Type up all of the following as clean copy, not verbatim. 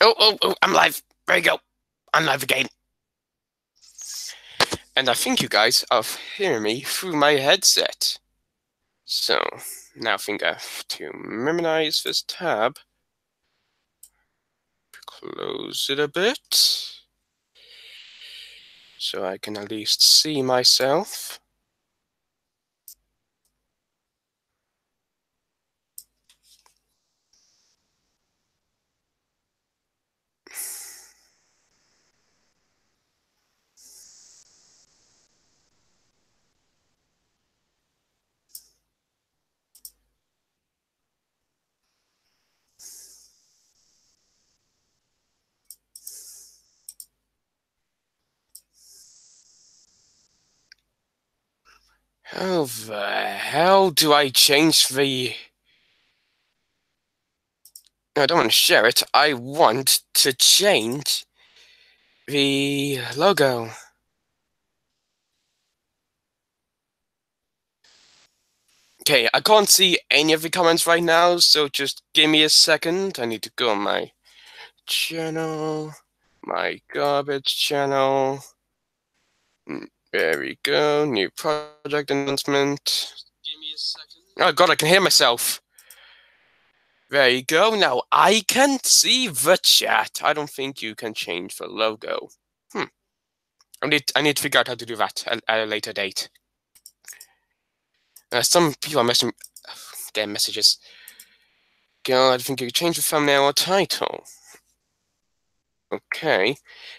Oh, I'm live. There you go. I'm live again. And I think you guys are hearing me through my headset. So, now I think I have to minimize this tab. Close it a bit. So I can at least see myself. How the hell do I change the... No, I don't want to share it. I want to change the logo. Okay, I can't see any of the comments right now, so just give me a second. I need to go on my channel, my garbage channel. There we go, new project announcement. Give me a second. Oh god, I can hear myself. There you go, now I can see the chat. I don't think you can change the logo. I need to figure out how to do that at a later date. Some people are getting messages. God, I think you could change the thumbnail or title. Okay,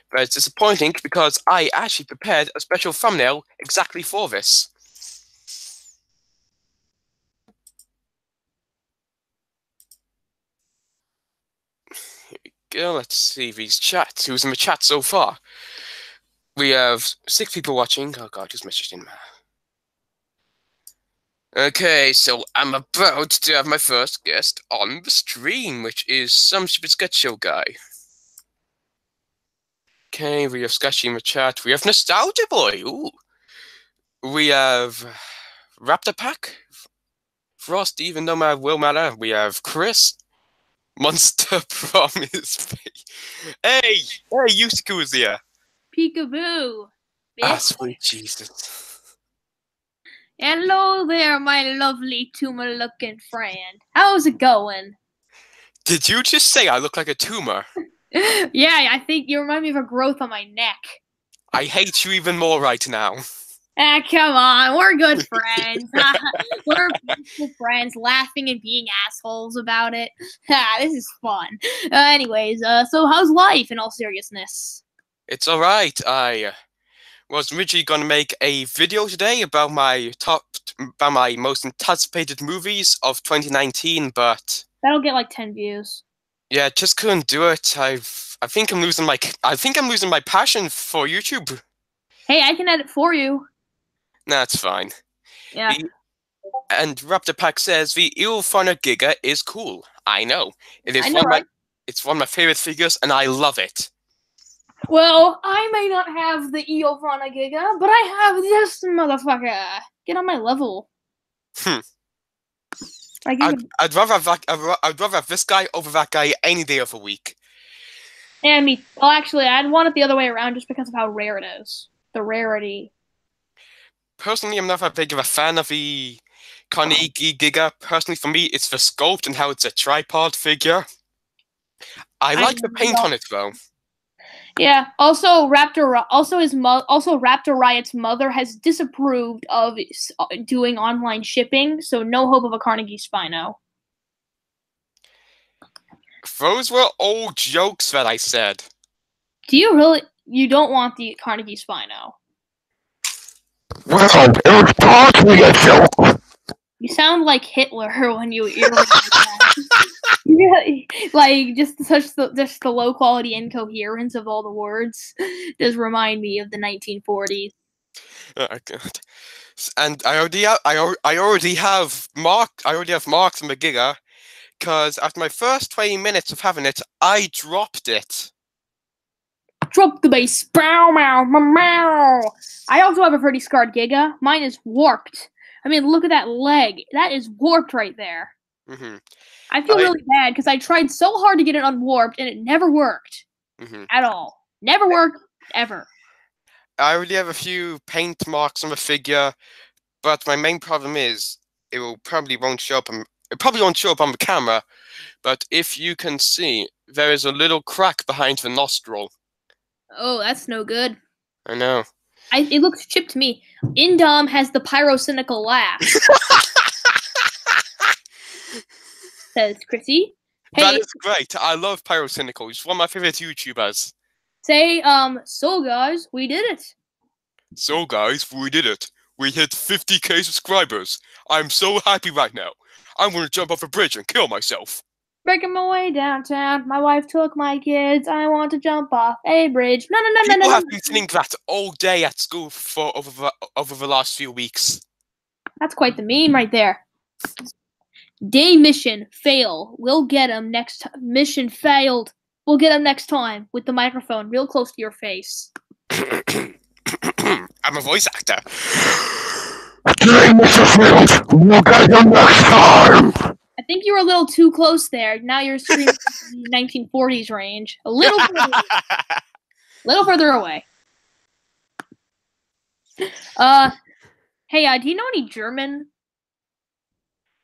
but it's disappointing because I actually prepared a special thumbnail exactly for this. Here we go, let's see these chats. Who's in the chat so far? We have 6 people watching. Oh god, who's messaged in? Okay, so I'm about to have my first guest on the stream, which is some stupid sketch show guy. Okay, we have Sketchy in the chat. We have Nostalgia Boy. Ooh. We have Raptor Pack. Frost, even though my will matter. We have Chris. Monster Promise. Hey, Yusuke is here. Peekaboo. Ah, sweet Jesus. Hello there, my lovely tumor-looking friend. How's it going? Did you just say I look like a tumor? Yeah, I think you remind me of a growth on my neck. I hate you even more right now. Ah, come on, we're good friends. We're peaceful friends, laughing and being assholes about it. This is fun. Anyways, so how's life in all seriousness? It's alright. I was originally going to make a video today about my most anticipated movies of 2019, but That'll get like 10 views. yeah, just couldn't do it. I think I'm losing my passion for YouTube. Hey, I can edit for you. That's fine. Yeah. And Raptor Pack says the Ilfana Giga is cool. I know. It is I know, right? It's one of my favorite figures, and I love it. Well, I may not have the Eofana Giga, but I have this motherfucker. Get on my level. I'd rather have this guy over that guy any day of the week. Yeah, well, actually, I'd want it the other way around just because of how rare it is. The rarity. Personally, I'm not that big of a fan of the Carnegie Giga. Personally, for me, it's the sculpt and how it's a tripod figure. I like the paint on it, though. Yeah. Also, Raptor Riot's mother has disapproved of doing online shipping, so no hope of a Carnegie Spino. Those were old jokes that I said. Do you really? You don't want the Carnegie Spino? Well, it was partly a joke. You sound like Hitler when you hear like that. Yeah, like just the low quality incoherence of all the words does remind me of the 1940s. Oh god! And I already have marks in the Giga, because after my first 20 minutes of having it, I dropped it. Drop the bass. Bow, meow, meow. I also have a pretty scarred Giga. Mine is warped. I mean, look at that leg. That is warped right there. Mm-hmm. I feel really bad because I tried so hard to get it unwarped and it never worked at all. Never worked ever. I already have a few paint marks on the figure, but my main problem is it probably won't show up on the camera. But if you can see, there is a little crack behind the nostril. Oh, that's no good. I know. It looks chipped to me. Indom has the pyrocynical laugh. Says Chrissy. Hey, That is great. I love Pyrocynical. He's one of my favorite YouTubers. Say, so guys, we did it. So guys, we did it. We hit 50k subscribers. I'm so happy right now. I'm gonna jump off a bridge and kill myself. Breaking my way downtown. My wife took my kids. I want to jump off a bridge. No. People have been saying that all day at school for over the last few weeks. That's quite the meme right there. Day mission fail. We'll get him next time. Mission failed. We'll get him next time with the microphone real close to your face. I'm a voice actor. Day mission failed. We'll get him next time. I think you were a little too close there. Now you're screaming 1940s range. A little further away. Hey, do you know any German?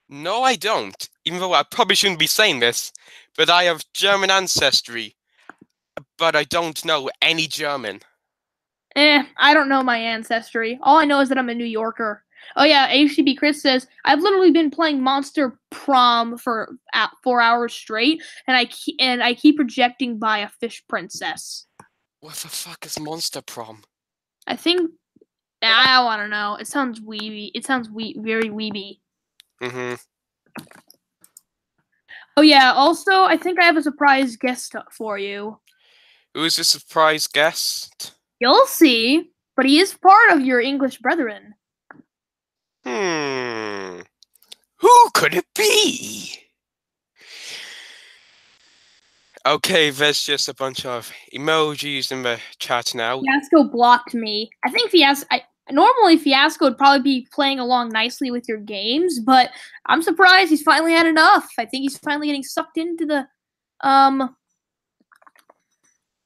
No, I don't. Even though I probably shouldn't be saying this, but I have German ancestry. But I don't know any German. I don't know my ancestry. All I know is that I'm a New Yorker. Oh yeah, HCB Chris says, I've literally been playing Monster Prom for 4 hours straight, and I keep rejecting by a fish princess. What the fuck is Monster Prom? I think I don't know. It sounds weeby. It sounds very weeby. Mm-hmm. Oh yeah, also I think I have a surprise guest for you. Who is the surprise guest? You'll see, but he is part of your English brethren. Who could it be? Okay, there's just a bunch of emojis in the chat now. Fiasco blocked me. I think normally Fiasco would probably be playing along nicely with your games, but I'm surprised he's finally had enough. I think he's finally getting sucked into the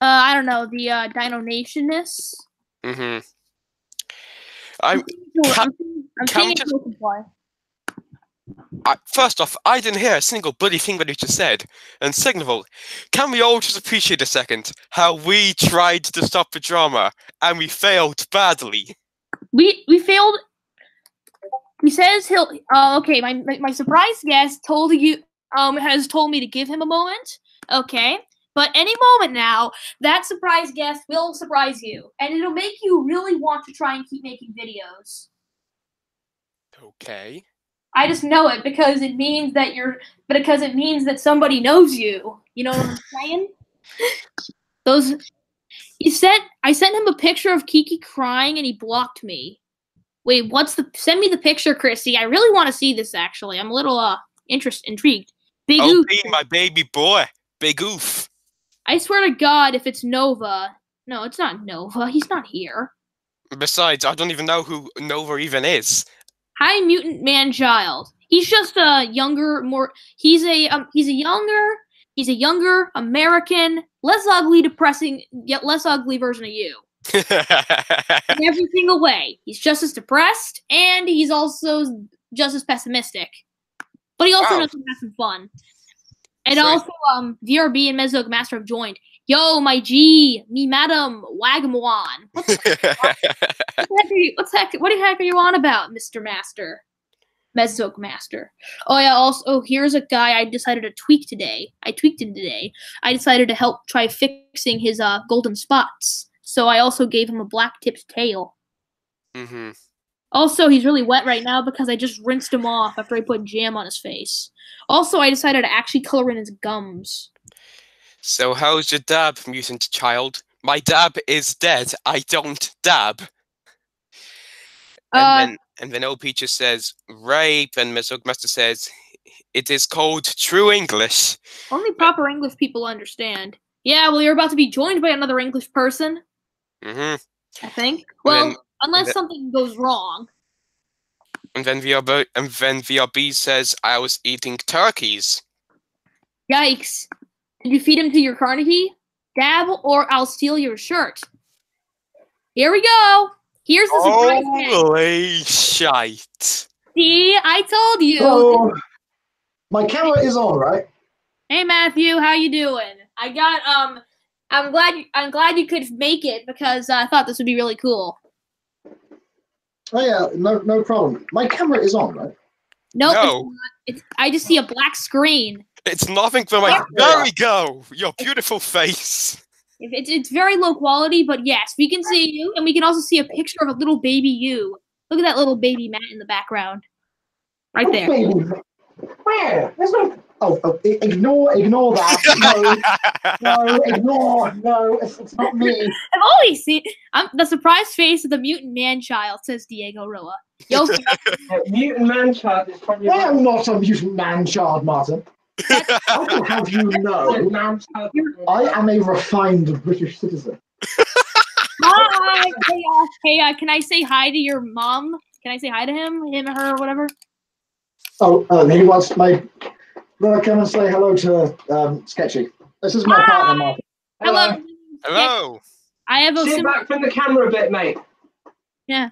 I don't know, the Dino Nationness. Mm-hmm. First off, I didn't hear a single bloody thing that you just said. And second of all, can we all just appreciate a second how we tried to stop the drama and we failed badly? We failed. He says he'll. Okay, my surprise guest told you has told me to give him a moment. Okay, but any moment now, that surprise guest will surprise you, and it'll make you really want to try and keep making videos. Okay. I just know it because it means that somebody knows you. You know what I'm saying? I sent him a picture of Kiki crying and he blocked me. Wait, send me the picture, Chrissy. I really want to see this actually. I'm a little intrigued. Big Oof. My baby boy. Big Oof. I swear to God, if it's Nova. No, it's not Nova. He's not here. Besides, I don't even know who Nova even is. Hi, Mutant Man Child. He's just a younger, he's a younger American, less ugly, depressing, yet less ugly version of you. In every single way. He's just as depressed, and he's also just as pessimistic. But he also knows how to have some fun. And also, VRB and Mezog Master have joined. Yo, my G, me madam, Wagamwan. What the heck are you on about, Mr. Master? Mezog Master. Oh yeah, also, here's a guy I decided to tweak today. I tweaked him today. I decided to help try fixing his golden spots. So I also gave him a black-tipped tail. Mm-hmm. Also, he's really wet right now because I just rinsed him off after I put jam on his face. Also, I decided to actually color in his gums. So how's your dab, mutant child? My dab is dead. I don't dab. And then OP just says rape, and Miss Oakmaster says it is called true English. Only proper English people understand. Yeah, well, you're about to be joined by another English person. Mm-hmm. I think. Well, unless something goes wrong. And then VRB says I was eating turkeys. Yikes. Did you feed him to your Carnegie? Dab or I'll steal your shirt. Here we go. Here's the surprise tag. Holy shite. See, I told you. Hello. My camera is on, right? Hey Matthew, how you doing? I got I'm glad you could make it because I thought this would be really cool. Oh yeah, no problem. My camera is on, right? Nope, No. it's I just see a black screen. It's nothing but my. There we go. Your beautiful face. It's very low quality, but yes, we can see you, and we can also see a picture of a little baby you. Look at that little baby Matt in the background, right there. Baby. Where? There's no. Ignore that. No, ignore. No, it's not me. I've always seen the surprised face of the mutant man-child, says Diego Rilla. Yo, Mutant man-child is probably. I am not a mutant man-child, Martin. I will have you know, I am a refined British citizen. hi. Hey, can I say hi to your mom? Can I say hi to him, her, or whatever? He wants my. Will I come and say hello to Sketchy? This is my partner, Martin. Hello. Hello. I have a. Sit back from the camera a bit, mate. Yeah.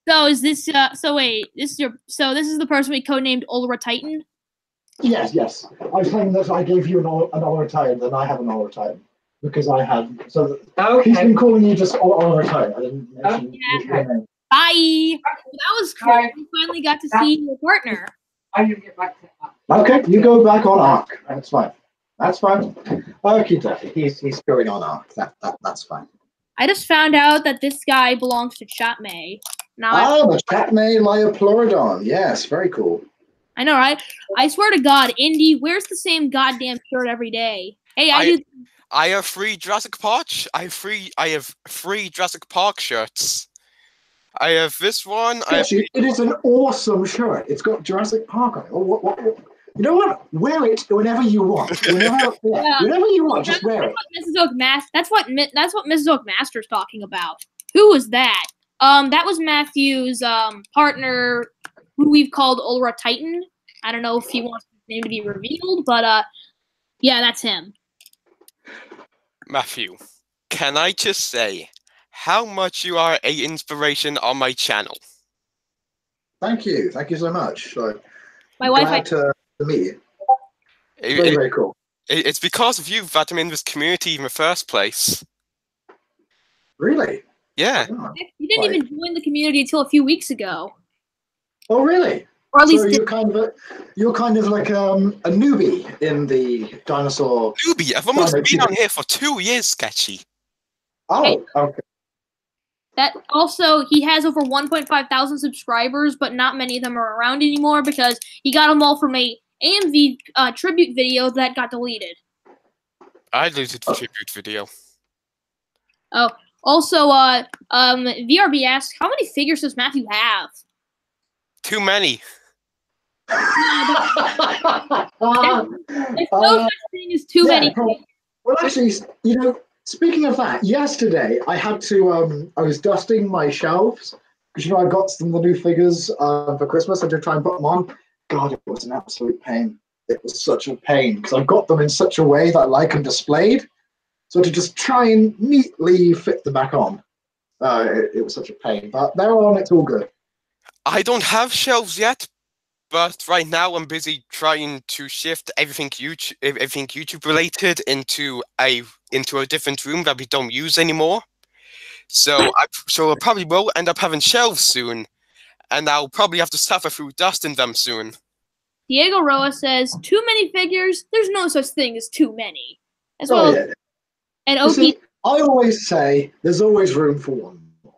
So is this? So wait, this is your. So this is the person we codenamed Ulra Titan. Yes. I was saying that I gave you an Ulra Titan, and I have an Ulra Titan because I have. So he's been calling you just Ulra Titan. I didn't mention your name. Bye. That was cool. We finally got to see your partner. I need to get back to that. Okay, you go back on Ark. That's fine. Okay, he's going on Ark. That's fine. I just found out that this guy belongs to Chatmay. Now the Chatmay Liopleurodon. Yes, very cool. I know, right? I swear to God, Indy wears the same goddamn shirt every day. Hey, I have free Jurassic Park. I have free Jurassic Park shirts. I have this one. Actually, it is an awesome shirt. It's got Jurassic Park on it. What? You know what? Wear it whenever you want. Whenever you want, just wear it. That's what Mrs. Oak Master's talking about. Who was that? That was Matthew's partner, who we've called Ulra Titan. I don't know if he wants his name to be revealed, but yeah, that's him. Matthew, can I just say how much you are an inspiration on my channel? Thank you so much. My wife. Glad to meet you. Very cool. It's because of you that I'm in this community in the first place. Really? Yeah. Oh, You didn't even join the community until a few weeks ago. Oh, really? Or at least so you're kind of like a newbie in the dinosaur. Newbie? I've almost been on here for 2 years, Sketchy. Oh, okay. That also, he has over 1.5 thousand subscribers, but not many of them are around anymore because he got them all from a AMV tribute video that got deleted. I deleted the tribute video. Oh, also, VRB asked, how many figures does Matthew have? Too many. There's no such thing as too many. Well, actually, speaking of that, yesterday I had to. I was dusting my shelves because I got some of the new figures for Christmas and to try and put them on. God, it was an absolute pain. It was such a pain because I got them in such a way that I like them displayed. So to just try and neatly fit them back on, it was such a pain. But they're on. It's all good. I don't have shelves yet, but right now I'm busy trying to shift everything YouTube related into a different room that we don't use anymore. So I probably will end up having shelves soon, and I'll probably have to suffer through dust in them soon. Diego Roa says, too many figures? There's no such thing as too many. As well. Yeah. And OP. See, I always say there's always room for one more.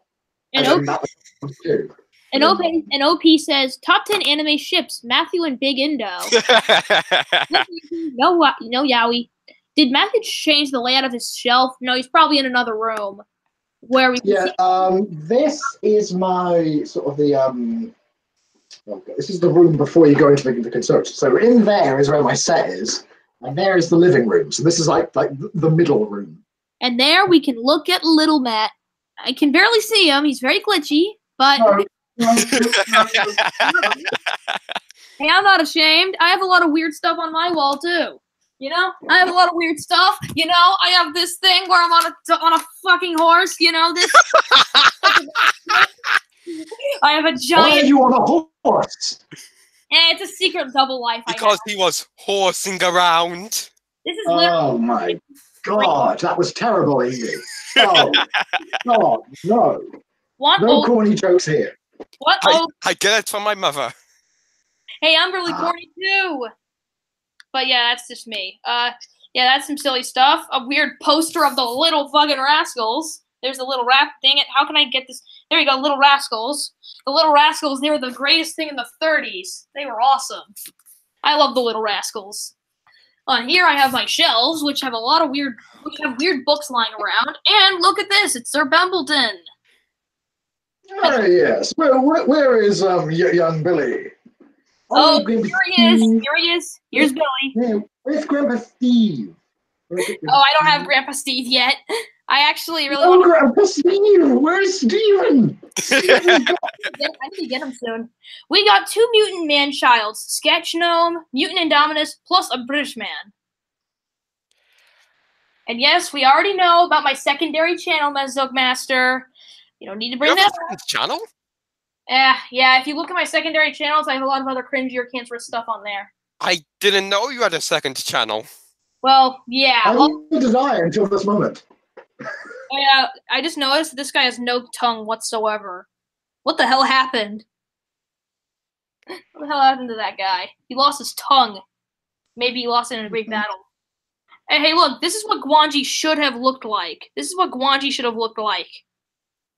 And OP says, top 10 anime ships, Matthew and Big Indo. No, Yowie. Did Matthew change the layout of his shelf? No, he's probably in another room. Where we can see this is my sort of the this is the room before you go into the conservatory. So in there is where my set is, and there is the living room. So this is like the middle room. And there we can look at little Matt. I can barely see him. He's very glitchy, but Hey, I'm not ashamed. I have a lot of weird stuff on my wall too. You know, I have a lot of weird stuff. You know, I have this thing where I'm on a fucking horse. You know this. I have a Why are giant. you on a horse? It's a secret double life. Because he was horsing around. This is literally Oh my god, that was terrible, Indy. Oh, God, no. what No old corny jokes here. what old. I get it from my mother. Hey, I'm really corny too. But yeah, that's just me. Yeah, that's some silly stuff. A weird poster of the Little fucking Rascals. There's the Little Rap. Dang it! How can I get this? There you go, Little Rascals. The Little Rascals. They were the greatest thing in the '30s. They were awesome. I love the Little Rascals. On here, I have my shelves, which have a lot of weird books lying around. And look at this! It's Sir Bembleton. Oh, yes. Where is young Billy? Oh, Grandpa here he is. Steve. Here he is. Here's Billy. Yeah, where's Grandpa Steve? Oh, I don't have Grandpa Steve yet. I actually really Oh, want Grandpa Steve! Where's Steven? to. I need to get him soon. We got 2 mutant man-childs, Sketch Gnome, Mutant Indominus, plus a British man. And yes, we already know about my secondary channel, Mezzog Master. You don't need to bring You have that a up. second channel? Yeah, if you look at my secondary channels, I have a lot of other cringier, cancerous stuff on there. I didn't know you had a second channel. Well, yeah. Neither did I until this moment. I just noticed this guy has no tongue whatsoever. What the hell happened? What the hell happened to that guy? He lost his tongue. Maybe he lost it in a great battle. Hey, look, this is what Gwanji should have looked like. This is what Gwanji should have looked like.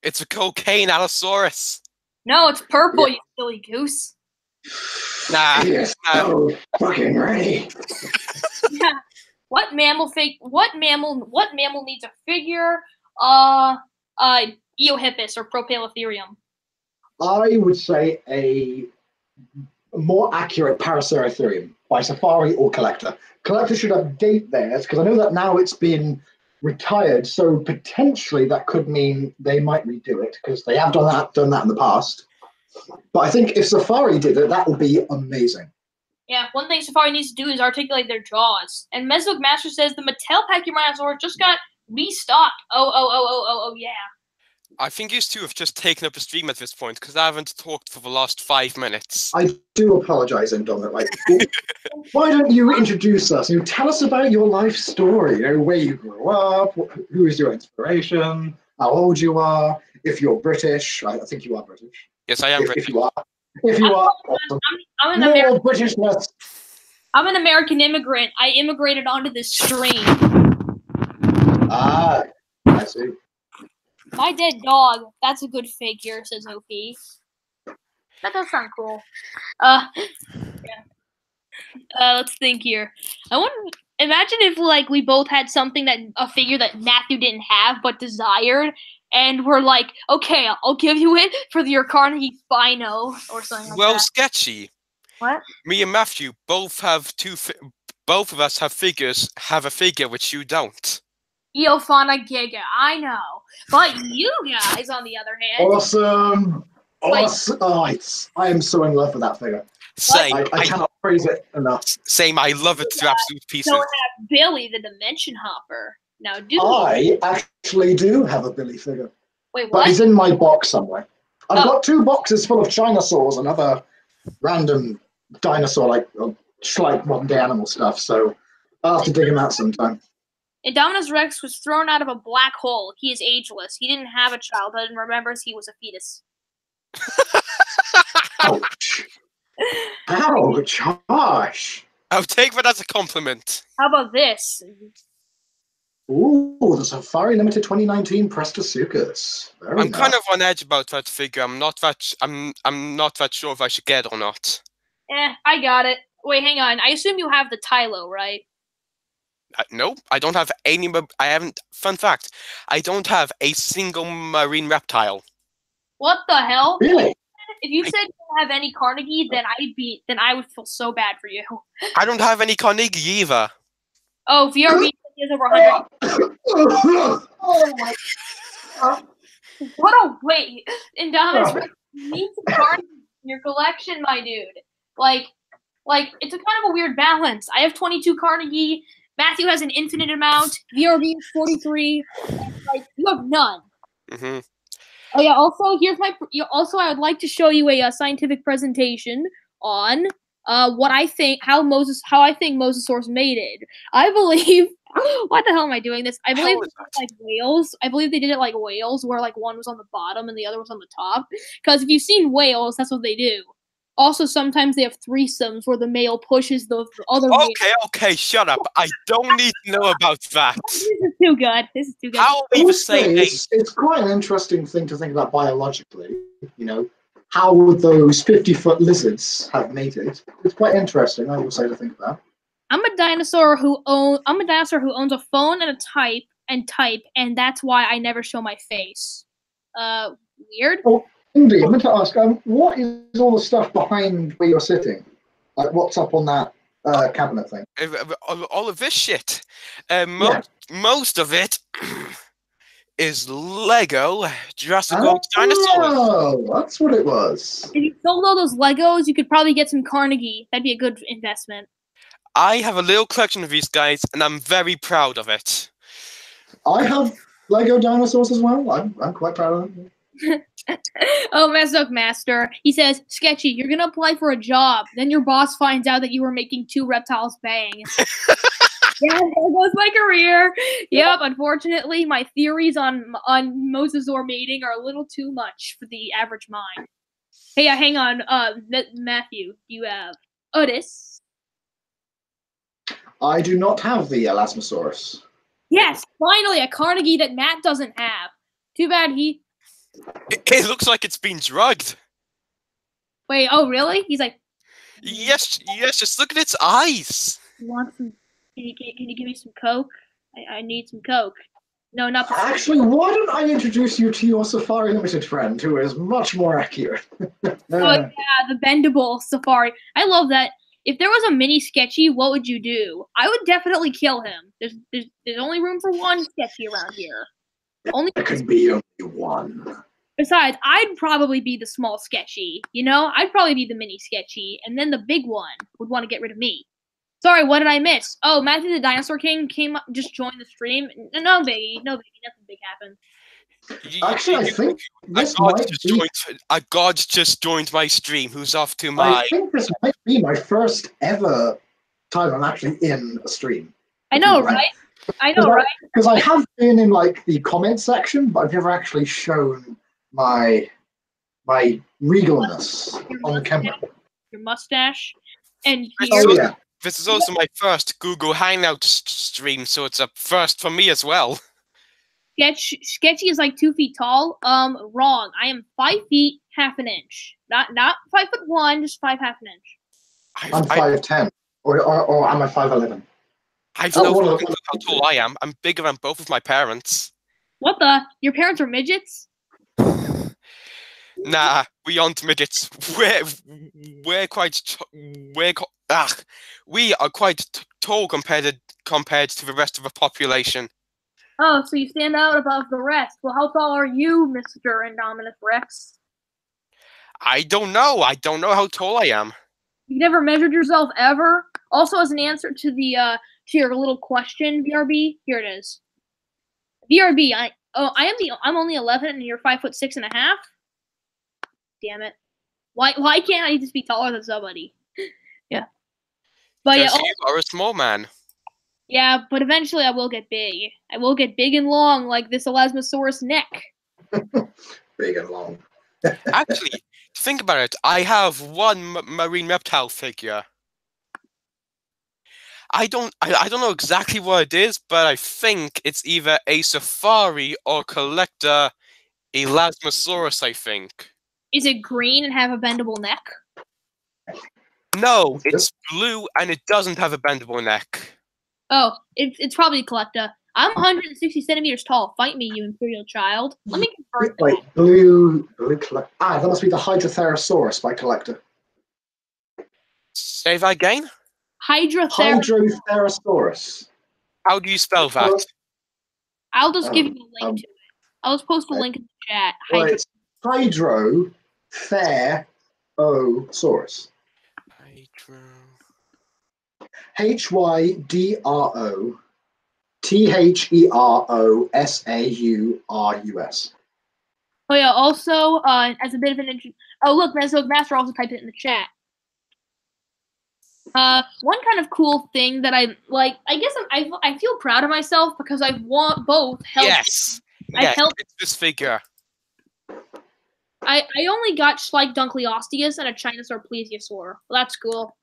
It's a cocaine Allosaurus. No, it's purple, you silly goose. Nah. Yes, so fucking ready. Yeah. What mammal needs a figure? Eohippus or Propalotherium. I would say a more accurate Paraceratherium by Safari or Collector. Collector should update theirs because I know that now it's been retired, so potentially that could mean they might redo it because they have done that in the past. But I think if Safari did it, that would be amazing. Yeah, one thing Safari needs to do is articulate their jaws. And Mezzog Master says the Mattel Pachyrhinosaurus just got restocked. Oh, yeah. I think you two have just taken up the stream at this point because I haven't talked for the last 5 minutes. I do apologize, Indomit. Like, why don't you introduce us? You tell us about your life story. You know, where you grew up, who is your inspiration, how old you are, if you're British. I think you are British. Yes, I am British. If you are, awesome. I'm More Britishness. I'm an American immigrant. I immigrated onto this stream. Ah, I see. My dead dog. That's a good figure, says OP. That does sound cool. Yeah. Let's think here. Imagine if like we both had something a figure that Matthew didn't have but desired, and we're like, okay, I'll give you it for your Carnegie Spino or something like Well, that. sketchy. What? Me and Matthew both have both of us have a figure which you don't. Eofauna Giga, I know. But you guys, on the other hand, Awesome. Awesome. Oh, I am so in love with that figure. Same. I cannot praise it enough. Same. I love it to absolute pieces. don't have Billy the Dimension Hopper. Now, do I actually do have a Billy figure, wait, but what? he's in my box somewhere. I've Oh. got 2 boxes full of Chinosaurs and other random dinosaur, like modern day animal stuff, so I'll have to dig him out sometime. Indominus Rex was thrown out of a black hole. He is ageless. He didn't have a childhood and remembers he was a fetus. Ouch. Ouch. Harsh. I'll take that as a compliment. How about this? Ooh, the Safari Limited 2019 Prestosuchus. Very I'm kind nice. of on edge about that figure. I'm not that sure if I should get it or not. I got it. Wait, hang on. I assume you have the Tylo, right? No, I don't have any. I haven't. Fun fact: I don't have a single marine reptile. What the hell? Really? If you said you didn't have any Carnegie, then I would feel so bad for you. I don't have any Carnegie either. Oh, VRB is over 100. Oh my God. What a wait! Indominus, you need some cards in your collection, my dude. Like it's a kind of a weird balance. I have 22 Carnegie. Matthew has an infinite amount. VRB is 43. Like you have none. Mm-hmm. Oh yeah. Also, here's my. Also, I would like to show you a scientific presentation on what I think how I think Mosasaurus mated. I believe. What the hell am I doing this? I believe is that? like whales. I believe they did it like whales, where like one was on the bottom and the other was on the top. Because if you've seen whales, that's what they do. Also, sometimes they have threesomes where the male pushes the other male. Okay, shut up. I don't need to know about that. This is too good. This is too good. How are I we would the say same age? it's quite an interesting thing to think about biologically. You know, how would those 50-foot lizards have mated? It's quite interesting, I would say, to think about. I'm a dinosaur who owns a phone and a type, and that's why I never show my face. Weird. Indy, I meant to ask, what is all the stuff behind where you're sitting? Like, what's up on that cabinet thing? All of this shit. Most of it is Lego Jurassic World dinosaurs. Oh, that's what it was. If you sold all those Legos, you could probably get some Carnegie. That'd be a good investment. I have a little collection of these guys, and I'm very proud of it. I have Lego dinosaurs as well. I'm quite proud of them. Oh, Mesok Master. He says, Sketchy, you're gonna apply for a job. Then your boss finds out that you were making 2 reptiles bang. Yeah, there goes my career. Yep, unfortunately, my theories on mosasaur mating are a little too much for the average mind. Hey, hang on. Matthew, you have Otis. I do not have the Elasmosaurus. Yes, finally, a Carnegie that Matt doesn't have. Too bad he... It looks like it's been drugged. Wait, oh, really? He's like... Yes, just look at its eyes. You want some... Can you give me some Coke? I need some Coke. No, not the... Actually, why don't I introduce you to your Safari Limited friend, who is much more accurate? Oh, yeah, the bendable Safari. I love that. If there was a mini Sketchy, what would you do? I would definitely kill him. There's only room for one Sketchy around here. There can be only one. Besides, I'd probably be the small Sketchy. You know, I'd probably be the mini Sketchy, and then the big one would want to get rid of me. Sorry, what did I miss? Oh, Matthew the Dinosaur King came up, just joined the stream. No biggie, nothing big happened. Actually, I think this might be... A god just joined my stream, who's off to my... I think this might be my first ever time I'm actually in a stream. I know, right? I know, right? Because I have been in, like, the comment section, but I've never actually shown my regalness on camera. Your mustache. And Oh, yeah. This is also my first Google Hangout stream, so it's a first for me as well. Sketchy is like 2 feet tall. Wrong. I am 5 feet half an inch. Not 5'1", just 5 half an inch. I'm 5'10", or am I 5'11"? I've no fucking clue how tall I am. I'm bigger than both of my parents. What the? Your parents are midgets? Nah, we aren't midgets. We are quite tall compared to the rest of the population. Oh, so you stand out above the rest. Well, how tall are you, Mr. Indominus Rex? I don't know. I don't know how tall I am. You never measured yourself ever? Also, as an answer to the to your little question, VRB, here it is. VRB, I'm only 11 and you're 5'6.5". Damn it! Why can't I just be taller than somebody? Yeah, but yeah, you are a small man. Yeah, but eventually I will get big. I will get big and long like this Elasmosaurus neck. Big and long. Actually, think about it. I have one marine reptile figure. I don't know exactly what it is, but I think it's either a safari or collector Elasmosaurus, I think. Is it green and have a bendable neck? No, it's blue and it doesn't have a bendable neck. Oh, it's probably a collector. I'm 160 centimeters tall. Fight me, you imperial child. Let me confirm. Wait, blue collector. That must be the Hydrotherasaurus by collector. Say that again? Hydrotherasaurus. How do you spell that? I'll just give you a link to it. I'll just post a link in the chat. Right. Hydrotherosaurus. Hydro. Hydrotherosaurus. Oh yeah. Also, as a bit of an oh look, Mesozoic Master also typed it in the chat. One kind of cool thing that I like, I guess I feel proud of myself because I've both helped. Yes. I've helped. It's this figure. I only got Schleich-Dunkleosteus and a Chinosaur Plesiosaur. Well, that's cool.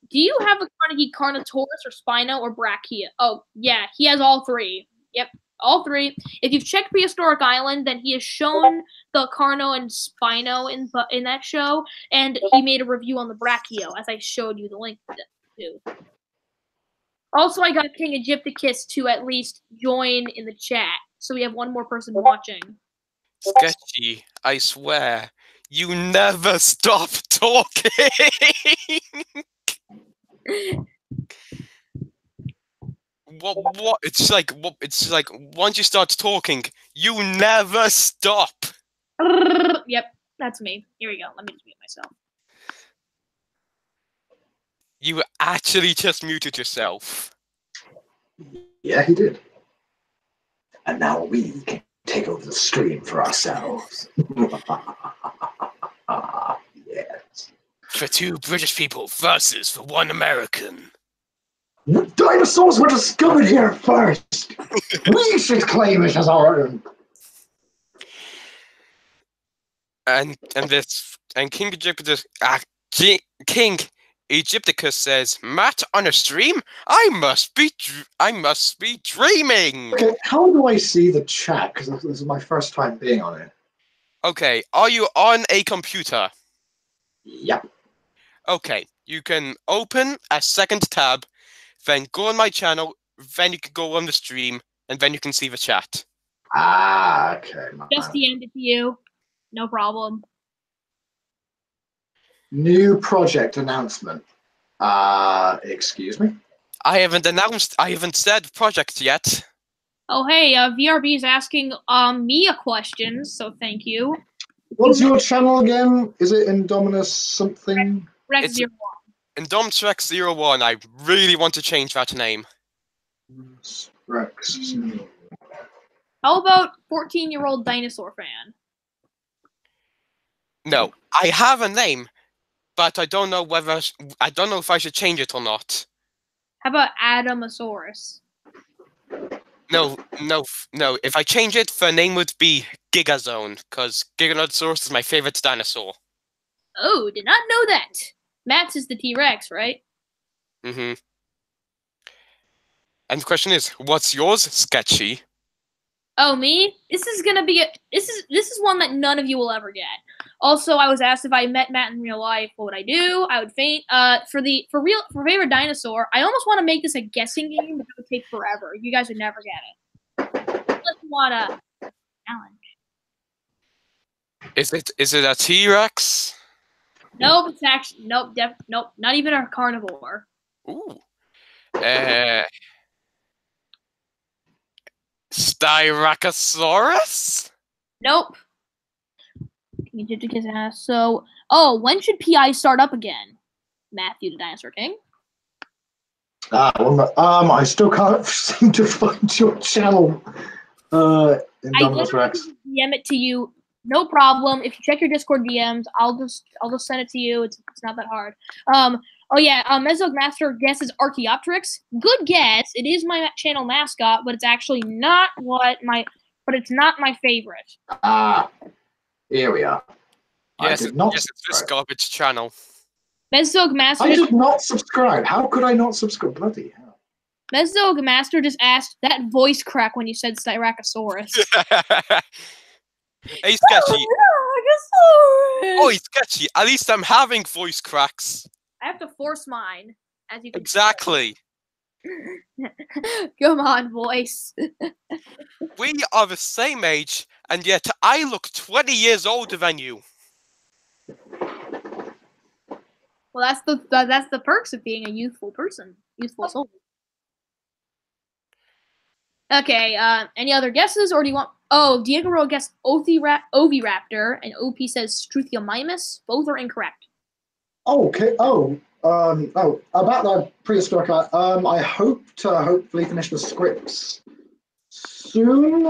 Do you have a Carnegie Carnotaurus or Spino or Brachia? Oh, yeah, he has all three. Yep, all three. If you've checked Prehistoric Island, then he has shown the Carno and Spino in that show, and he made a review on the Brachio, as I showed you the link to. Also, I got King Egypticus to at least join in the chat, so we have one more person watching. Sketchy, I swear. You never stop talking! What? It's like once you start talking, you never stop. Yep, that's me. Here we go. Let me just mute myself. You actually just muted yourself. Yeah, he did. And now we can take over the stream for ourselves. Yes. For two British people versus for one American. The dinosaurs were discovered here first. We should claim it as our own. And King Egypticus King Egypticus says, "Matt on a stream? I must be dreaming." Okay, how do I see the chat? Because this is my first time being on it. Okay, are you on a computer? Yep. Okay, you can open a second tab, then go on my channel, then you can go on the stream, and then you can see the chat. Ah, okay. Just DM'd it to you. No problem. New project announcement. Excuse me? I haven't said project yet. Oh, hey, VRB is asking me a question, so thank you. What's your channel again? Is it Indominus something? Rex01. Indominus-Rex01. I really want to change that name. Rex. How about 14-year-old dinosaur fan? No, I have a name, but I don't know if I should change it or not. How about Adamosaurus? No. If I change it, the name would be Gigazone, because Giganotosaurus is my favorite dinosaur. Oh, did not know that. Matt's is the T-Rex, right? Mm-hmm. And the question is, what's yours, Sketchy? Oh, me? This is gonna be this is one that none of you will ever get. Also, I was asked if I met Matt in real life, what would I do? I would faint. For favorite dinosaur, I almost want to make this a guessing game, but it would take forever. You guys would never get it. Unless you want a challenge. Is it a T-Rex? Nope, it's actually nope, not even a carnivore. Ooh. Styracosaurus? Nope. Egypticus ass. So, when should PI start up again? Matthew the Dinosaur King. I still can't seem to find your channel. Indominus Rex. DM it to you. No problem. If you check your Discord DMs, I'll just send it to you. It's not that hard. Mesozoic Master guesses Archaeopteryx. Good guess. It is my channel mascot, but it's actually not it's not my favorite. Here we are. Yes, it's this garbage channel. Mesozoic Master. I did not subscribe. How could I not subscribe? Bloody hell. Mesozoic Master just asked that voice crack when you said Styracosaurus. Hey, Sketchy. Oh, Sketchy. At least I'm having voice cracks. I have to force mine, as you can Exactly. Come on, voice. We are the same age, and yet I look 20 years older than you. Well, that's the perks of being a youthful person, youthful soul. Okay. Any other guesses, or do you want? Oh, Diego Rowe guessed Oviraptor, and OP says Struthiomimus. Both are incorrect. Okay. About the prehistoric. I hope to hopefully finish the scripts soon.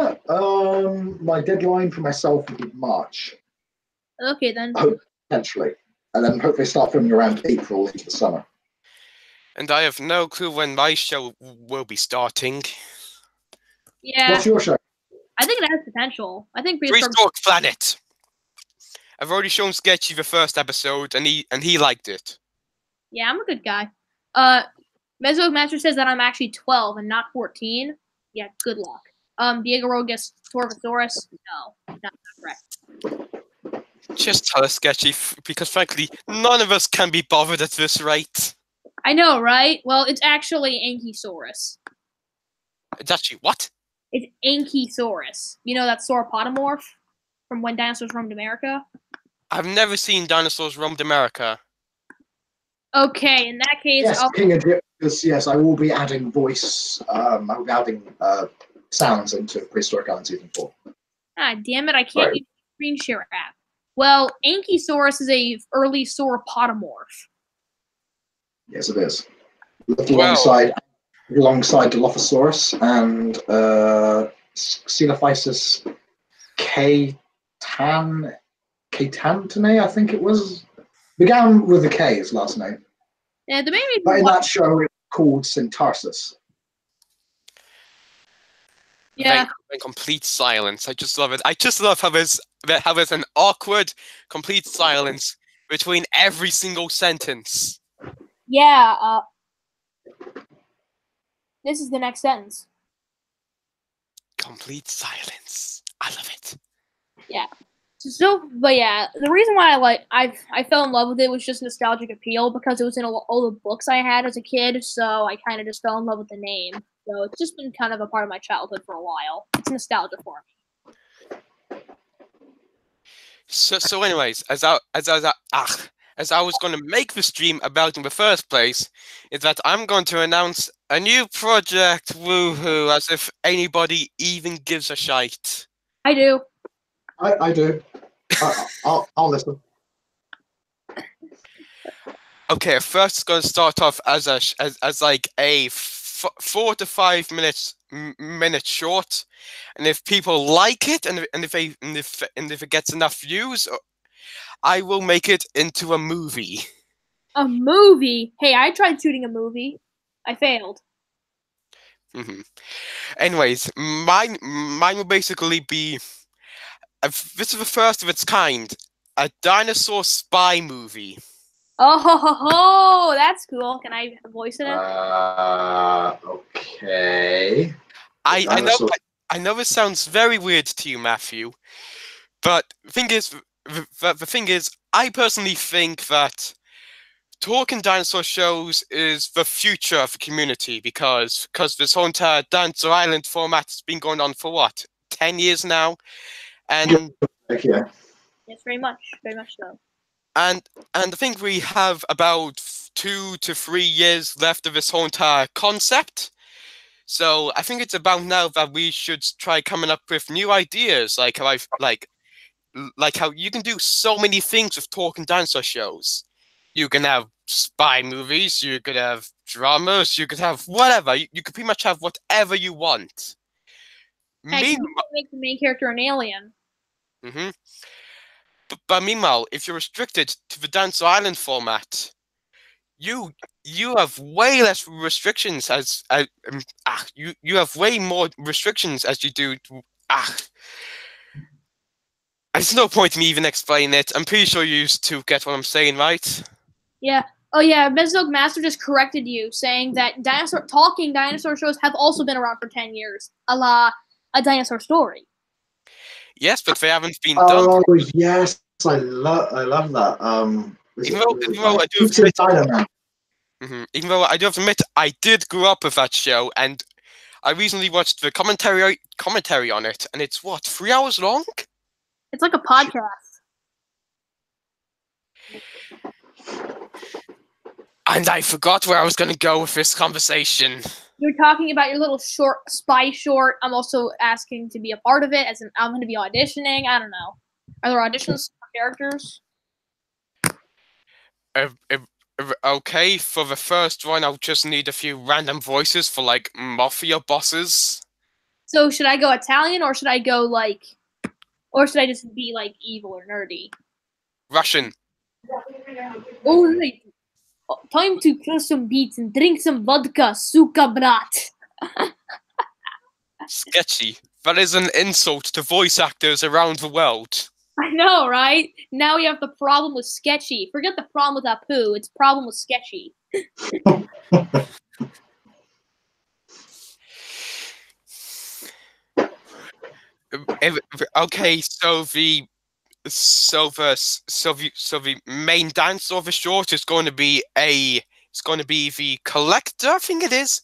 My deadline for myself will be March, Okay, then. potentially, and then hopefully start filming around April into the summer. And I have no clue when my show will be starting. Yeah, What's your show? I think it has potential. I think Prehistoric. Prehistoric Planet. I've already shown Sketchy the first episode, and he liked it. Yeah, I'm a good guy. Mesozoic Master says that I'm actually 12 and not 14. Yeah, good luck. Diego Rowe guessed Torvosaurus. No, not correct. Just tell us, Sketchy, because frankly, none of us can be bothered at this rate. I know, right? Well, it's actually Ankylosaurus. It's actually what? It's Ankylosaurus. You know that sauropodomorph from When Dinosaurs Roamed America? I've never seen Dinosaurs Roamed America. Okay, in that case, Yes, King of Gyptus. Yes, I will be adding voice. I'll be adding sounds into Prehistoric Island Season 4. Ah, damn it, I can't use the screen share app. Well, Ankylosaurus is a early sauropodomorph. Yes, it is. Alongside Dilophosaurus and Coelophysis Catantanae, I think it was. Began with a K, his last name. Yeah, the main reason But in that show, it's called Syntarsis. Yeah. In complete silence. I just love it. I just love how there's an awkward, complete silence between every single sentence. Yeah, this is the next sentence. Complete silence. I love it. Yeah. But yeah, the reason why I fell in love with it was just nostalgic appeal because it was in all the books I had as a kid, so I kind of just fell in love with the name. So it's just been kind of a part of my childhood for a while. It's nostalgia for me. So anyways, as I was going to make the stream about in the first place, is that I'm going to announce a new project. Woohoo! As if anybody even gives a shite. I do. I do. I'll listen. Okay, first it's going to start off as like a 4 to 5 minute short, and if people like it, and if it gets enough views, I will make it into a movie. A movie? Hey, I tried shooting a movie. I failed. Anyways, mine will basically be. This is the first of its kind, a dinosaur spy movie. Oh, that's cool. Can I voice it? Okay. I know this sounds very weird to you, Matthew, but the thing is, I personally think that talking dinosaur shows is the future of the community because this whole entire Dinosaur Island format has been going on for what, 10 years now, and Yeah. Yes, very much so. And I think we have about 2 to 3 years left of this whole entire concept. So I think it's about now that we should try coming up with new ideas, like how how you can do so many things with talking dinosaur shows. You can have spy movies, you could have dramas, you could have whatever. You could pretty much have whatever you want. Hey, you make the main character an alien. But meanwhile, if you're restricted to the Dinosaur Island format, you have way less restrictions as you have way more restrictions as you do. There's no point in me even explaining it. I'm pretty sure you used to get what I'm saying, right? Yeah. Oh yeah, Mesozoic Master just corrected you, saying that talking dinosaur shows have also been around for 10 years, a la A Dinosaur Story. Yes, but they haven't been done. Oh yes, I love that. Even though I do have to admit, I did grow up with that show, and I recently watched the commentary on it, and it's what, 3 hours long? It's like a podcast. And I forgot where I was going to go with this conversation. you're talking about your little short spy short. I'm also asking to be a part of it, as in I'm going to be auditioning. I don't know. Are there auditions for characters? Okay, for the first one, I'll just need a few random voices for like mafia bosses. So should I go Italian, or should I go or should I just be like evil or nerdy? Russian. Oh, time to kill some beats and drink some vodka, suka brat. Sketchy. That is an insult to voice actors around the world. I know, right? Now we have the problem with sketchy. Forget the problem with Apu. It's problem with sketchy. Okay, so the main dance of the short is going to be the Collector, I think it is.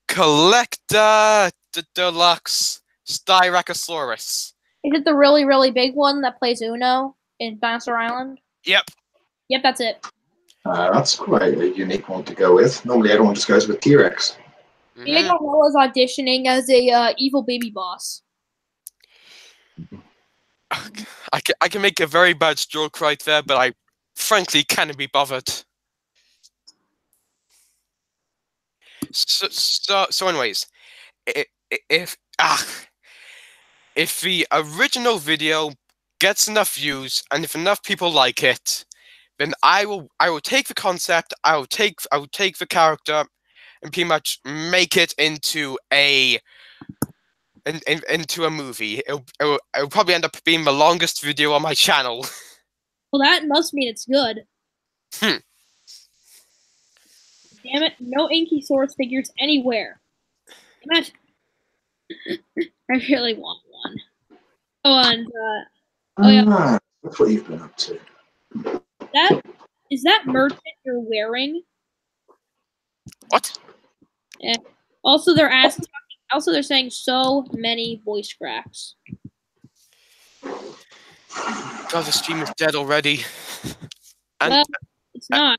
Collector Deluxe Styracosaurus. Is it the really, really big one that plays Uno in Dinosaur Island? Yep. Yep, that's it. That's quite a unique one to go with. Normally everyone just goes with T-Rex. Diego Rolla's auditioning as a evil baby boss. I can make a very bad joke right there, but I frankly can't be bothered. So anyways, if the original video gets enough views and if enough people like it, then I will take the concept, I will take the character, and pretty much make it into a movie. It'll probably end up being the longest video on my channel. Well, that must mean it's good. Damn it! No Ankysaurus figures anywhere. Imagine. I really want one. Oh, and yeah. That's what you've been up to. Is that merchant you're wearing? What? Yeah. Also, they're saying so many voice cracks. God, the stream is dead already. And Well, it's not.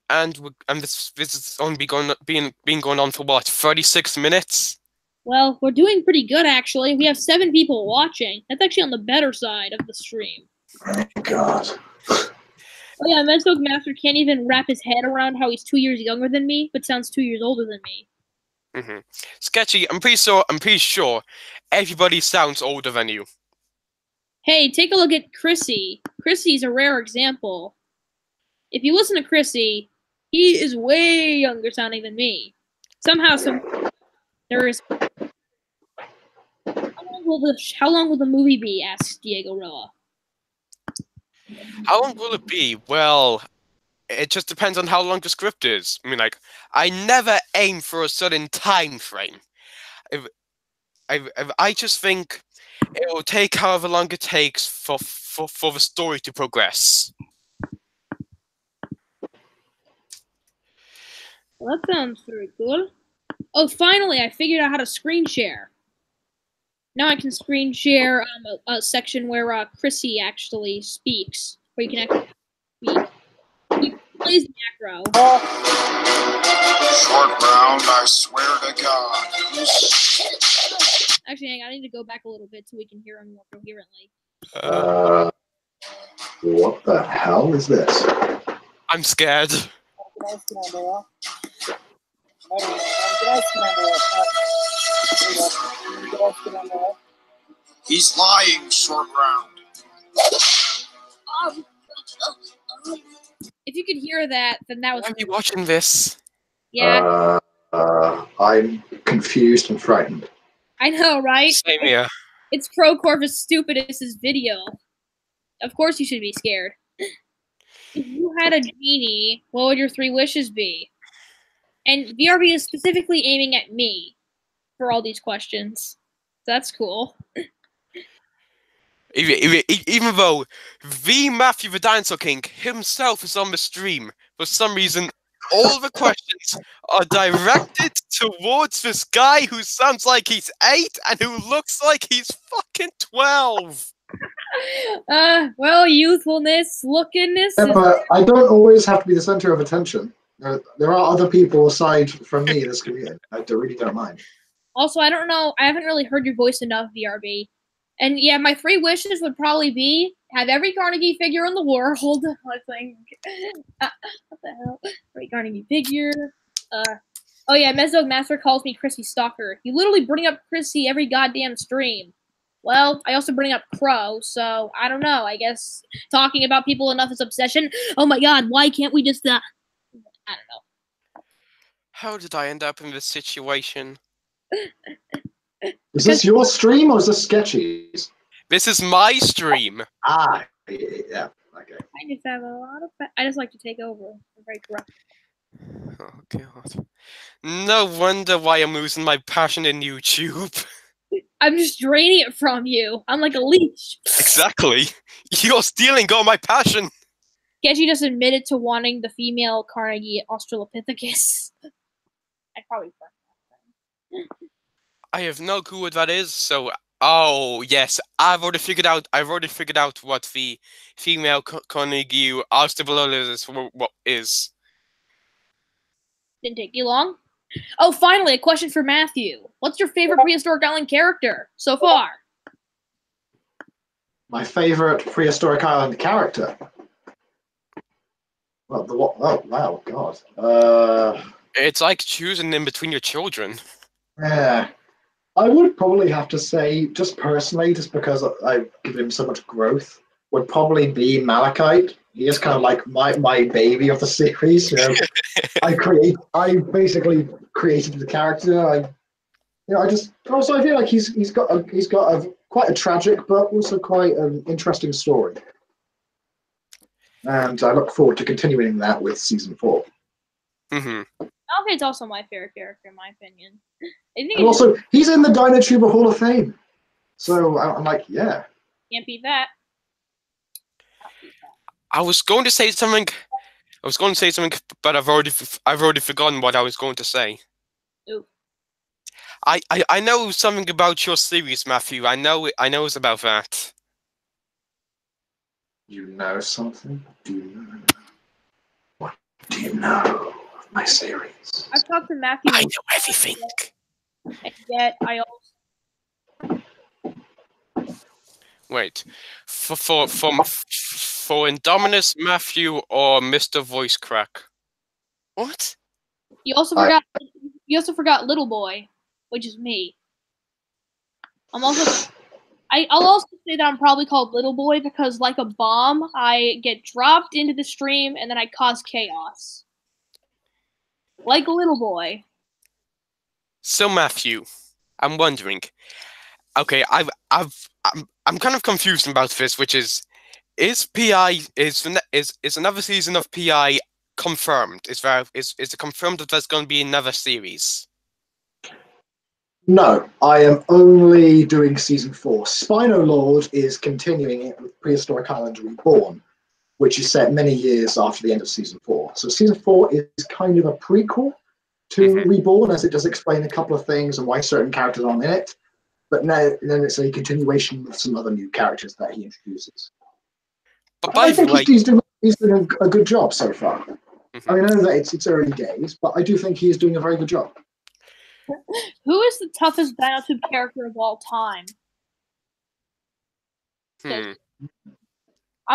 and this is only been going on for what, 36 minutes? Well, we're doing pretty good actually. We have 7 people watching. That's actually on the better side of the stream. Thank God. Oh yeah, Mesdog Master can't even wrap his head around how he's 2 years younger than me, but sounds 2 years older than me. Sketchy, I'm pretty sure everybody sounds older than you. Hey, take a look at Chrissy. Chrissy's a rare example. If you listen to Chrissy, he is way younger sounding than me. Somehow, there is. How long will the movie be? Asks Diego Roa. How long will it be? Well, it just depends on how long the script is. I mean, like, I never aim for a certain time frame. I just think it will take however long it takes for the story to progress. Well, that sounds very good. Oh, finally, I figured out how to screen share. Now I can screen share a section where Chrissy actually speaks, where you can actually speak. He plays macro. Short round, I swear to God. Actually, hang on, I need to go back a little bit so we can hear him more coherently. What the hell is this? I'm scared. He's lying, short round. If you could hear that, then that was. Why are you watching this? Yeah, I'm confused and frightened. I know, right? Same here. It's Procorvus Stupidus' video. Of course you should be scared. If you had a genie, what would your 3 wishes be? And VRB is specifically aiming at me for all these questions. That's cool. Even though the Matthew the Dinosaur King himself is on the stream, for some reason, all the questions are directed towards this guy who sounds like he's 8 and who looks like he's fucking 12. Well, youthfulness, lookingness. Yeah, but I don't always have to be the center of attention. There are other people aside from me in this community. I really don't mind. Also, I don't know. I haven't really heard your voice enough, VRB. And yeah, my 3 wishes would probably be have every Carnegie figure in the world. I think. What the hell? Every Carnegie figure. Oh yeah, Mezzog Master calls me Chrissy Stalker. You literally bring up Chrissy every goddamn stream. Well, I also bring up Crow, so I don't know. I guess talking about people enough is obsession. Oh my god, why can't we just I don't know. How did I end up in this situation? Is this your stream or is this Sketchy's? This is my stream. Ah, yeah. Okay. I just have a lot of. I just like to take over. I'm very corrupt. Oh god. No wonder why I'm losing my passion in YouTube. I'm just draining it from you. I'm like a leech. Exactly. You're stealing all my passion. Sketchy just admitted to wanting the female Carnegie Australopithecus. I'd probably burn that thing. I have no clue what that is, so oh yes, I've already figured out what the female Carnegie Australopithecus is. Didn't take you long. Oh, finally, a question for Matthew. What's your favorite Prehistoric Island character so far? My favorite Prehistoric Island character. Well, the what? Oh wow, God. It's like choosing in between your children. Yeah. I would probably have to say, just personally, just because I've given him so much growth, would probably be Malachite. He is kind of like my baby of the series. You know, I basically created the character. I feel like he's got quite a tragic but also quite an interesting story, and I look forward to continuing that with season 4. Mm-hmm. Malachite's also my favorite character, in my opinion. And also, he's in the Dinotuber Hall of Fame, so I'm like, yeah, can't beat that. I was going to say something, but I've already forgotten what I was going to say. Ooh. I know something about your series, Matthew. I know it's about that. You know something? Do you know? What do you know of my series? I've talked to Matthew. I know everything. And yet, I also. Wait, for Indominus, Matthew, or Mr. Voice Crack? What? You also forgot. You also forgot Little Boy, which is me. I'll also say that I'm probably called Little Boy because, like a bomb, I get dropped into the stream and then I cause chaos. Like Little Boy. So Matthew, I'm wondering. Okay, I'm kind of confused about this, which is PI is another season of PI confirmed? Is it confirmed that there's going to be another series? No, I am only doing season 4. Spino Lord is continuing it with Prehistoric Island Reborn, which is set many years after the end of season 4. So season 4 is kind of a prequel to Reborn, as it does explain a couple of things and why certain characters aren't in it. But then it's a continuation with some other new characters that he introduces. But I think he's doing a good job so far. I mean, I know that it's early days, but I do think he is doing a very good job. Who is the toughest Dinotube character of all time? I'm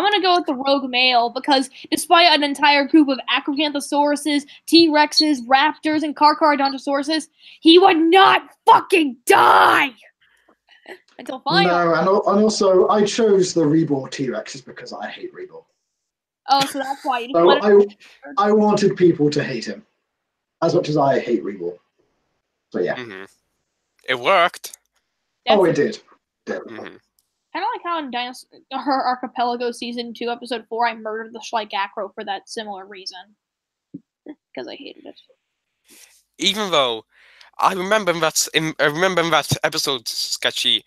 gonna go with the rogue male because despite an entire group of Acrocanthosauruses, T-Rexes, Raptors, and Carcharodontosauruses, he would not fucking die until finally. No, and also I chose the Reborn T-Rexes because I hate Reborn. Oh, so that's why you so I wanted people to hate him as much as I hate Reborn. So yeah. It worked. Oh, it did. Kind of like how in her Archipelago Season 2, Episode 4, I murdered the Schleich Acro for that similar reason. Because I hated it. Even though, I remember in that episode, Sketchy,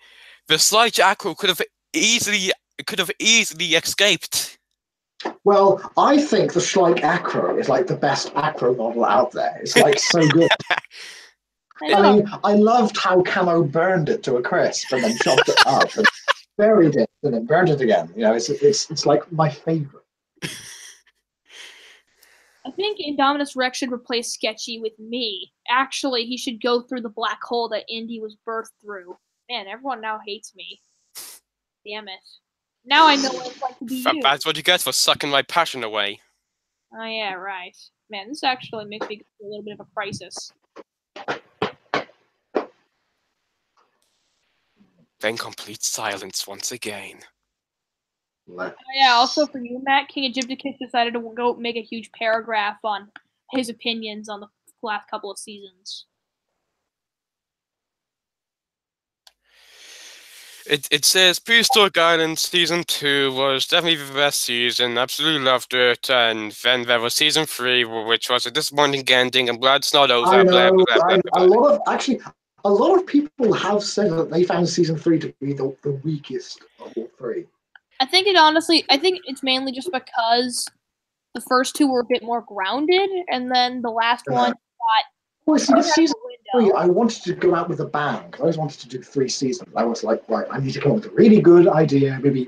the Schleich Acro could have easily escaped. Well, I think the Schleich Acro is like the best acro model out there. It's like so good. I mean, I loved how Camo burned it to a crisp and then chopped it up and buried it and then burned it again. You know, it's like my favorite. I think Indominus Rex should replace Sketchy with me. Actually, he should go through the black hole that Indy was birthed through. Man, everyone now hates me. Damn it. Now I know what it's like to be you. That's what you get for sucking my passion away. Oh yeah, right. Man, this actually makes me go through a little bit of a crisis. Then complete silence once again. Oh, yeah, also for you, Matt, King Egypticus decided to go make a huge paragraph on his opinions on the last couple of seasons. It says Prehistoric Island Season 2 was definitely the best season, absolutely loved it, and then there was Season 3, which was a disappointing ending, and Blood's not over, I know. blah, blah, blah, blah, blah. A lot of people have said that they found season 3 to be the weakest of all three. I think it's mainly just because the first two were a bit more grounded, and then the last one Well, see, season 3, I wanted to go out with a bang. I always wanted to do 3 seasons. I was like, right, I need to come up with a really good idea, maybe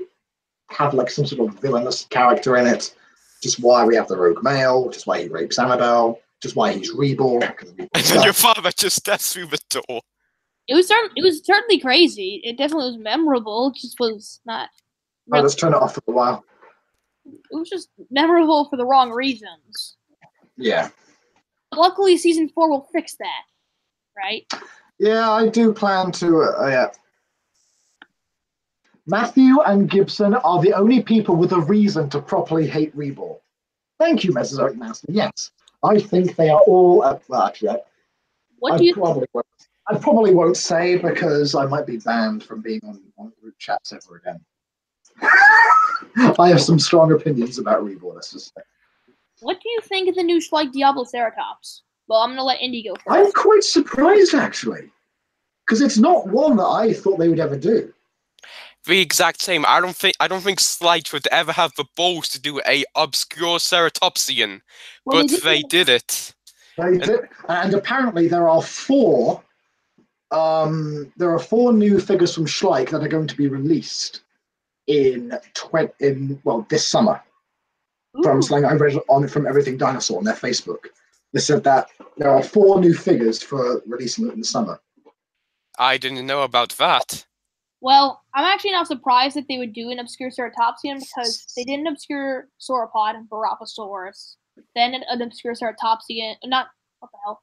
have like some sort of villainous character in it. Just why we have the rogue male, just why he rapes Annabelle, just why he's reborn. And then your father just steps through the door. It was certainly crazy. It definitely was memorable. It just was not. Oh, let's turn it off for a while. It was just memorable for the wrong reasons. Yeah. Luckily, season 4 will fix that, right? Yeah, I do plan to. Yeah. Matthew and Gibson are the only people with a reason to properly hate Reborn. Thank you, Mesozoic Master. Yes, I think they are all. Well, actually, What do you? I probably won't say because I might be banned from being on group chats ever again. I have some strong opinions about Reborn. Let's just say. What do you think of the new Schleich Diabloceratops? Well, I'm gonna let Indy go first. I'm quite surprised actually, because it's not one that I thought they would ever do. The exact same. I don't think Schleich would ever have the balls to do a obscure ceratopsian, but they did it. They did, and apparently there are 4. There are 4 new figures from Schleich that are going to be released in this summer. From something I read from Everything Dinosaur on their Facebook. They said that there are 4 new figures for releasing in the summer. I didn't know about that. Well, I'm actually not surprised that they would do an obscure ceratopsian because they did an obscure sauropod, Barapasaurus, then an obscure ceratopsian,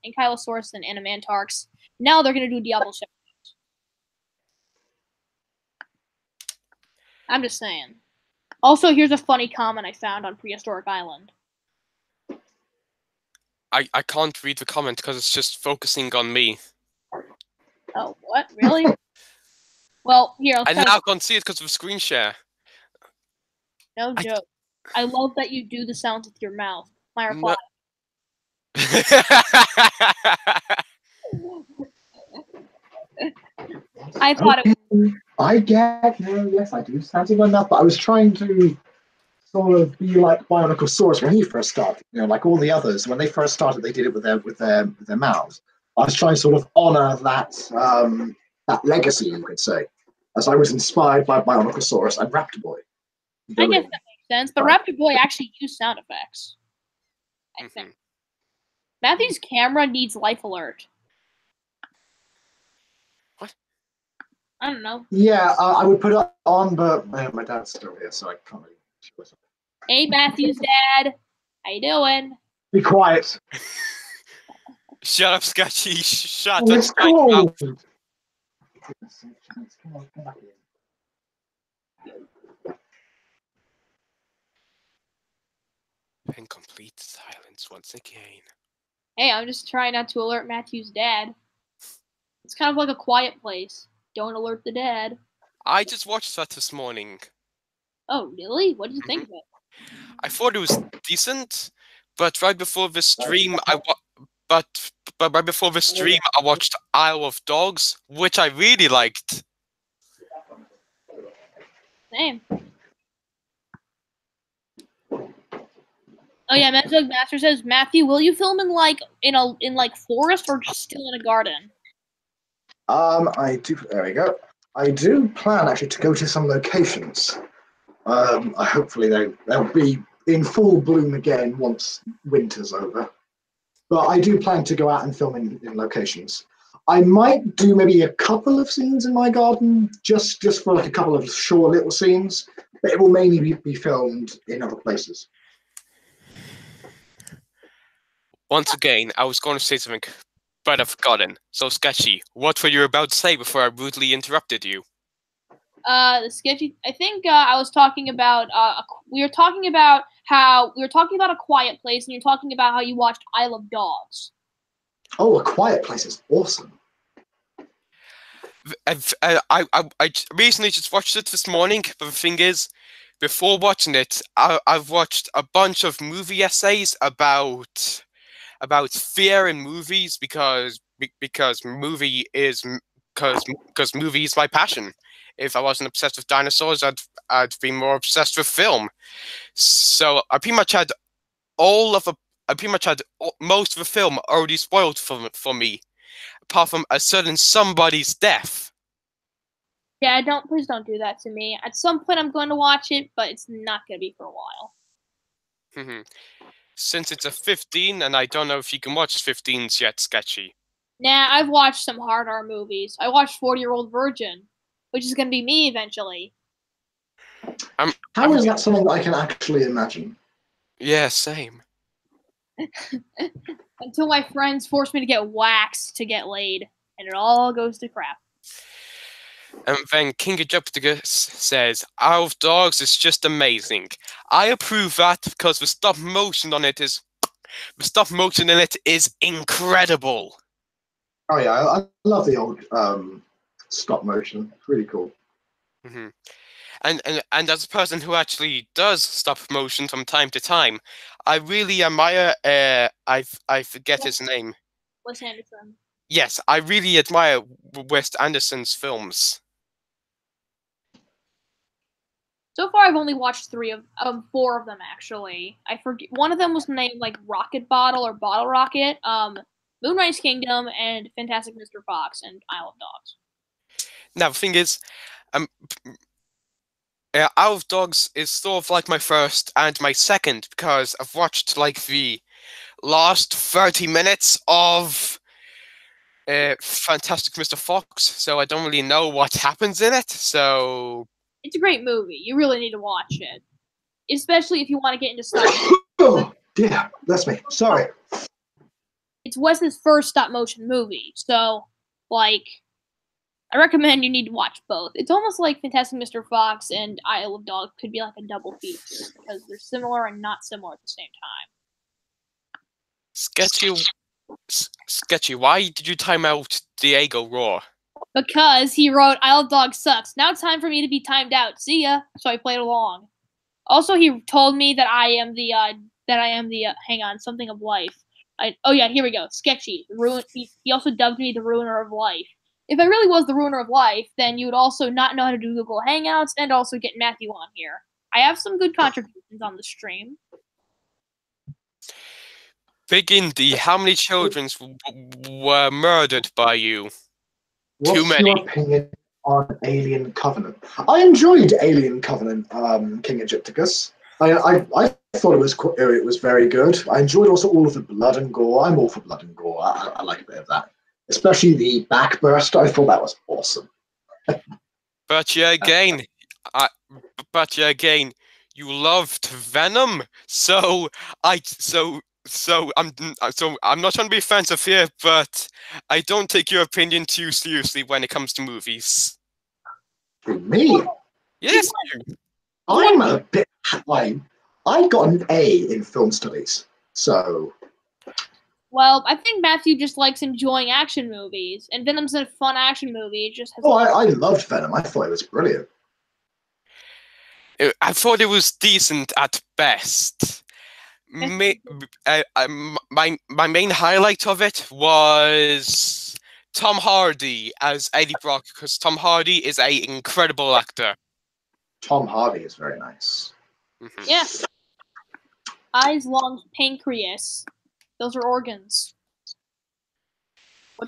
Ankylosaurus and Animantarx. Now they're going to do Diabloceratops. I'm just saying. Also, here's a funny comment I found on Prehistoric Island. I can't read the comment because it's just focusing on me. Oh, what? Really? Well, here, I now can't see it because of the screen share. No joke. I love that you do the sounds with your mouth. My reply. I thought it was... I get, yes, I do sound with my mouth, but I was trying to sort of be like Bionicosaurus when he first started. Like all the others, when they first started, they did it with their mouths. I was trying to sort of honor that that legacy, you could say, as I was inspired by Bionicosaurus and Raptor Boy. I guess that makes sense, but Raptor Boy actually used sound effects. I think. Matthew's camera needs life alert. What? I don't know. Yeah, I would put it on, but my dad's still here, so I can't really. Hey, Matthew's dad. How you doing? Be quiet. Shut up, Sketchy. Shut Oh, up. it's cold. In complete silence once again. Hey, I'm just trying not to alert Matthew's dad. It's kind of like a quiet place. Don't alert the dad. I just watched that this morning. Oh, really? What did you think of it? I thought it was decent, but right before the stream, I watched Isle of Dogs, which I really liked. Same. Oh yeah, Magic Master says, Matthew, will you film in forest or just still in a garden? I do. There we go. I do plan actually to go to some locations. Hopefully they'll be in full bloom again once winter's over. But I do plan to go out and film in locations. I might do maybe a couple of scenes in my garden, just for like a couple of short little scenes, but it will mainly be filmed in other places. Once again, I was going to say something, but I've forgotten. So, Sketchy, what were you about to say before I rudely interrupted you? The sketchy. I think I was talking about. We were talking about A Quiet Place, and you're talking about how you watched Isle of Dogs. Oh, A Quiet Place is awesome. I recently just watched it this morning, but the thing is, before watching it, I've watched a bunch of movie essays about fear in movies because movie is because movie is my passion. If I wasn't obsessed with dinosaurs, I'd be more obsessed with film. So I pretty much had most of the film already spoiled for me, apart from a certain somebody's death. Yeah, please don't do that to me. At some point, I'm going to watch it, but it's not going to be for a while. Since it's a 15, and I don't know if you can watch 15s yet, Sketchy. Nah, I've watched some hard R movies. I watched 40-Year-Old Virgin, which is going to be me eventually. How is that something that I can actually imagine? Yeah, same. Until my friends force me to get waxed to get laid, and it all goes to crap. And then King Egypticus says, Isle of Dogs is just amazing. I approve that because the stop motion in it is incredible. Oh yeah, I love the old stop motion. It's really cool. And as a person who actually does stop motion from time to time, I really admire I forget his name. Wes Anderson. Yes, I really admire Wes Anderson's films. So far, I've only watched 4 of them actually. I forget one of them was named like Rocket Bottle or Bottle Rocket. Moonrise Kingdom and Fantastic Mr. Fox and Isle of Dogs. Now the thing is, Isle of Dogs is sort of like my first and my second because I've watched like the last 30 minutes of Fantastic Mr. Fox, so I don't really know what happens in it. So it's a great movie. You really need to watch it, especially if you want to get into stop. Oh dear, that's me. Sorry. It's Wes's first stop motion movie, so like, I recommend you need to watch both. It's almost like Fantastic Mr. Fox and Isle of Dogs could be like a double feature because they're similar and not similar at the same time. Sketchy, why did you time out Diego Roar? Because he wrote Isle of Dogs sucks. Now it's time for me to be timed out. See ya. So I played along. Also, he told me that I am the hang on, something of life. Oh yeah, here we go. Sketchy. He also dubbed me the ruiner of life. If I really was the ruiner of life, then you would also not know how to do Google Hangouts and also get Matthew on here. I have some good contributions on the stream. Big Indie, how many children were murdered by you? What's Too many. your opinion on Alien Covenant? I enjoyed Alien Covenant, King Egypticus. I thought it was very good. I enjoyed also all of the blood and gore. I'm all for blood and gore. I like a bit of that. Especially the backburst. I thought that was awesome. But yeah, again, you loved Venom. So I'm not trying to be offensive here, but I don't take your opinion too seriously when it comes to movies. Me? Yes, I'm a bit. I got an A in film studies, so. Well, I think Matthew just likes enjoying action movies, and Venom's a fun action movie. It just has. Oh, I loved Venom. I thought it was brilliant. I thought it was decent at best. My main highlight of it was Tom Hardy as Eddie Brock, because Tom Hardy is an incredible actor. Tom Hardy is very nice. Yeah. Eyes, lungs, pancreas. Those are organs.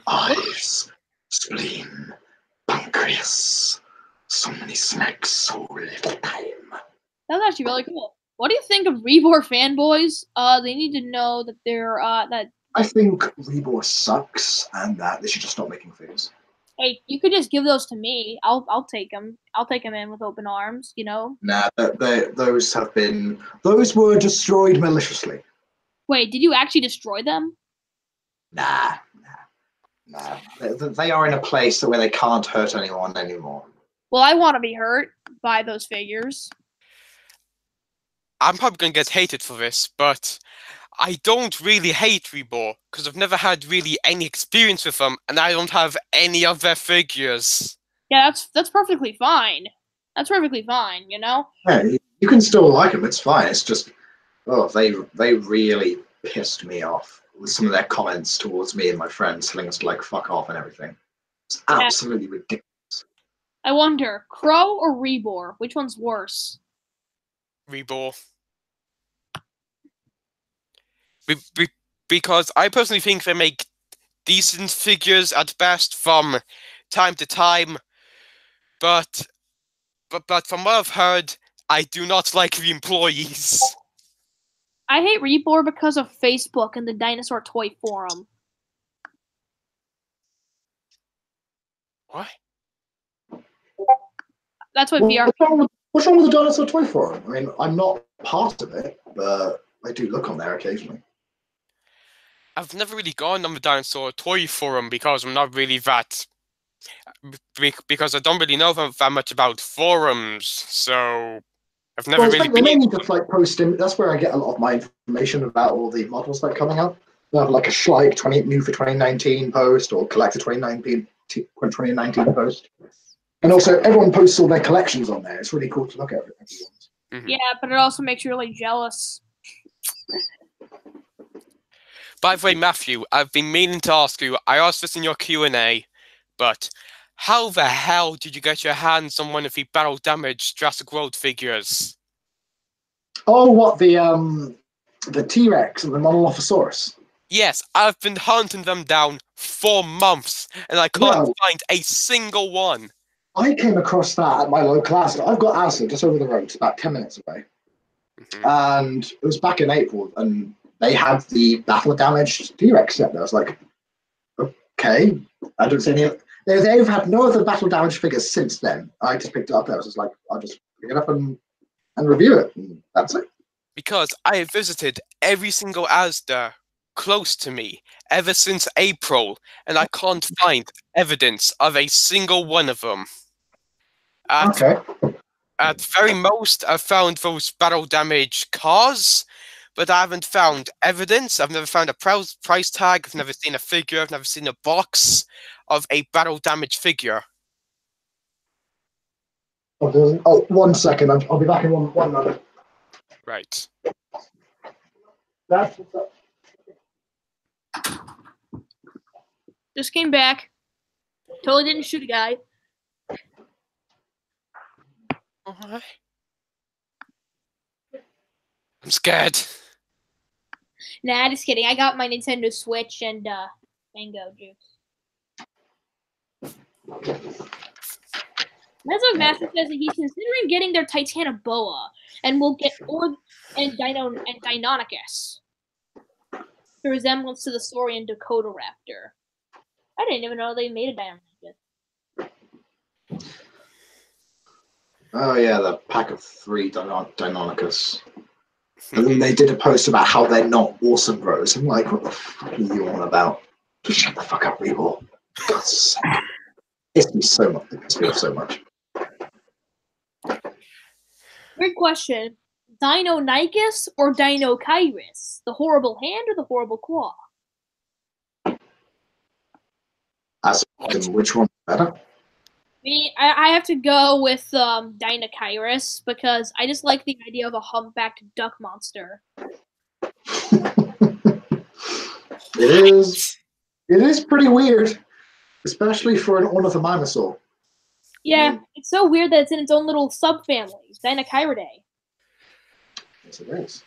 Eyes, spleen, pancreas. So many snacks, so little time. That was actually really cool. What do you think of Rebor fanboys? They need to know that they're that I think Rebor sucks, and that they should just stop making figures. hey, you could just give those to me. I'll take them. I'll take them in with open arms. You know. Nah, those were destroyed maliciously. Wait, did you actually destroy them? Nah. They are in a place where they can't hurt anyone anymore. Well, I want to be hurt by those figures. I'm probably gonna get hated for this, but I don't really hate Rebor because I've never had really any experience with them, and I don't have any of their figures. Yeah, that's perfectly fine. That's perfectly fine. You know. Yeah, you can still like them. It's fine. It's just, they really pissed me off with some of their comments towards me and my friends, telling us to like fuck off and everything. It's absolutely ridiculous. I wonder, Crow or Rebor, which one's worse? Rebor. Because I personally think they make decent figures at best from time to time, but from what I've heard, I do not like the employees. I hate Rebor because of Facebook and the Dinosaur Toy Forum. What? That's what VR. What's wrong with the Dinosaur Toy Forum? I mean, I'm not part of it, but I do look on there occasionally. I've never really gone on the Dinosaur Toy Forum because I'm not really that. Because I don't really know that much about forums, so I've never really They been. mainly just like posting. That's where I get a lot of my information about all the models that are coming out. They have like a Schleich new for 2019 post or Collector 2019 post. And also, everyone posts all their collections on there. It's really cool to look at everyone's. Mm-hmm. Yeah, but it also makes you really jealous. By the way, Matthew, I've been meaning to ask you. I asked this in your Q&A, but how the hell did you get your hands on one of the battle damaged Jurassic World figures? Oh, what the T-Rex and the Monolophosaurus? Yes, I've been hunting them down for months, and I can't find a single one. I came across that at my local Asda. I've got Asda just over the road, it's about 10 minutes away. Mm-hmm. And it was back in April, and they had the battle damaged T-Rex set there. I was like, okay, I don't see any. They've had no other battle damaged figures since then. I just picked it up there. I was just like, I'll just pick it up and review it. And that's it. Because I have visited every single Asda close to me ever since April, and I can't find evidence of a single one of them. At very most, I've found those battle damage cars, but I haven't found evidence. I've never found a price tag. I've never seen a figure. I've never seen a box of a battle damage figure. Oh, 1 second. I'll be back in one moment. Right. That's what's up. Just came back. Totally didn't shoot a guy. Alright. I'm scared. Nah, just kidding. I got my Nintendo Switch and mango juice. Mesog Master says that he's considering getting their Titanoboa and will get Deinonychus. The resemblance to the Saurian Dakota Raptor. I didn't even know they made a Deinonychus. Oh yeah, the pack of 3 Deinonychus. And then they did a post about how they're not awesome bros. I'm like, what the fuck are you on about? Just shut the fuck up, Rebor. God's sake. It pisses me so much. It pisses me off so much. Great question. Deinonychus or Deinocheirus? The horrible hand or the horrible claw? Which one's better? I have to go with Deinocheirus because I just like the idea of a humpbacked duck monster. It is pretty weird, especially for an ornithomimosaur. Yeah, it's so weird that it's in its own little subfamily, Deinocheiridae. Yes, it is.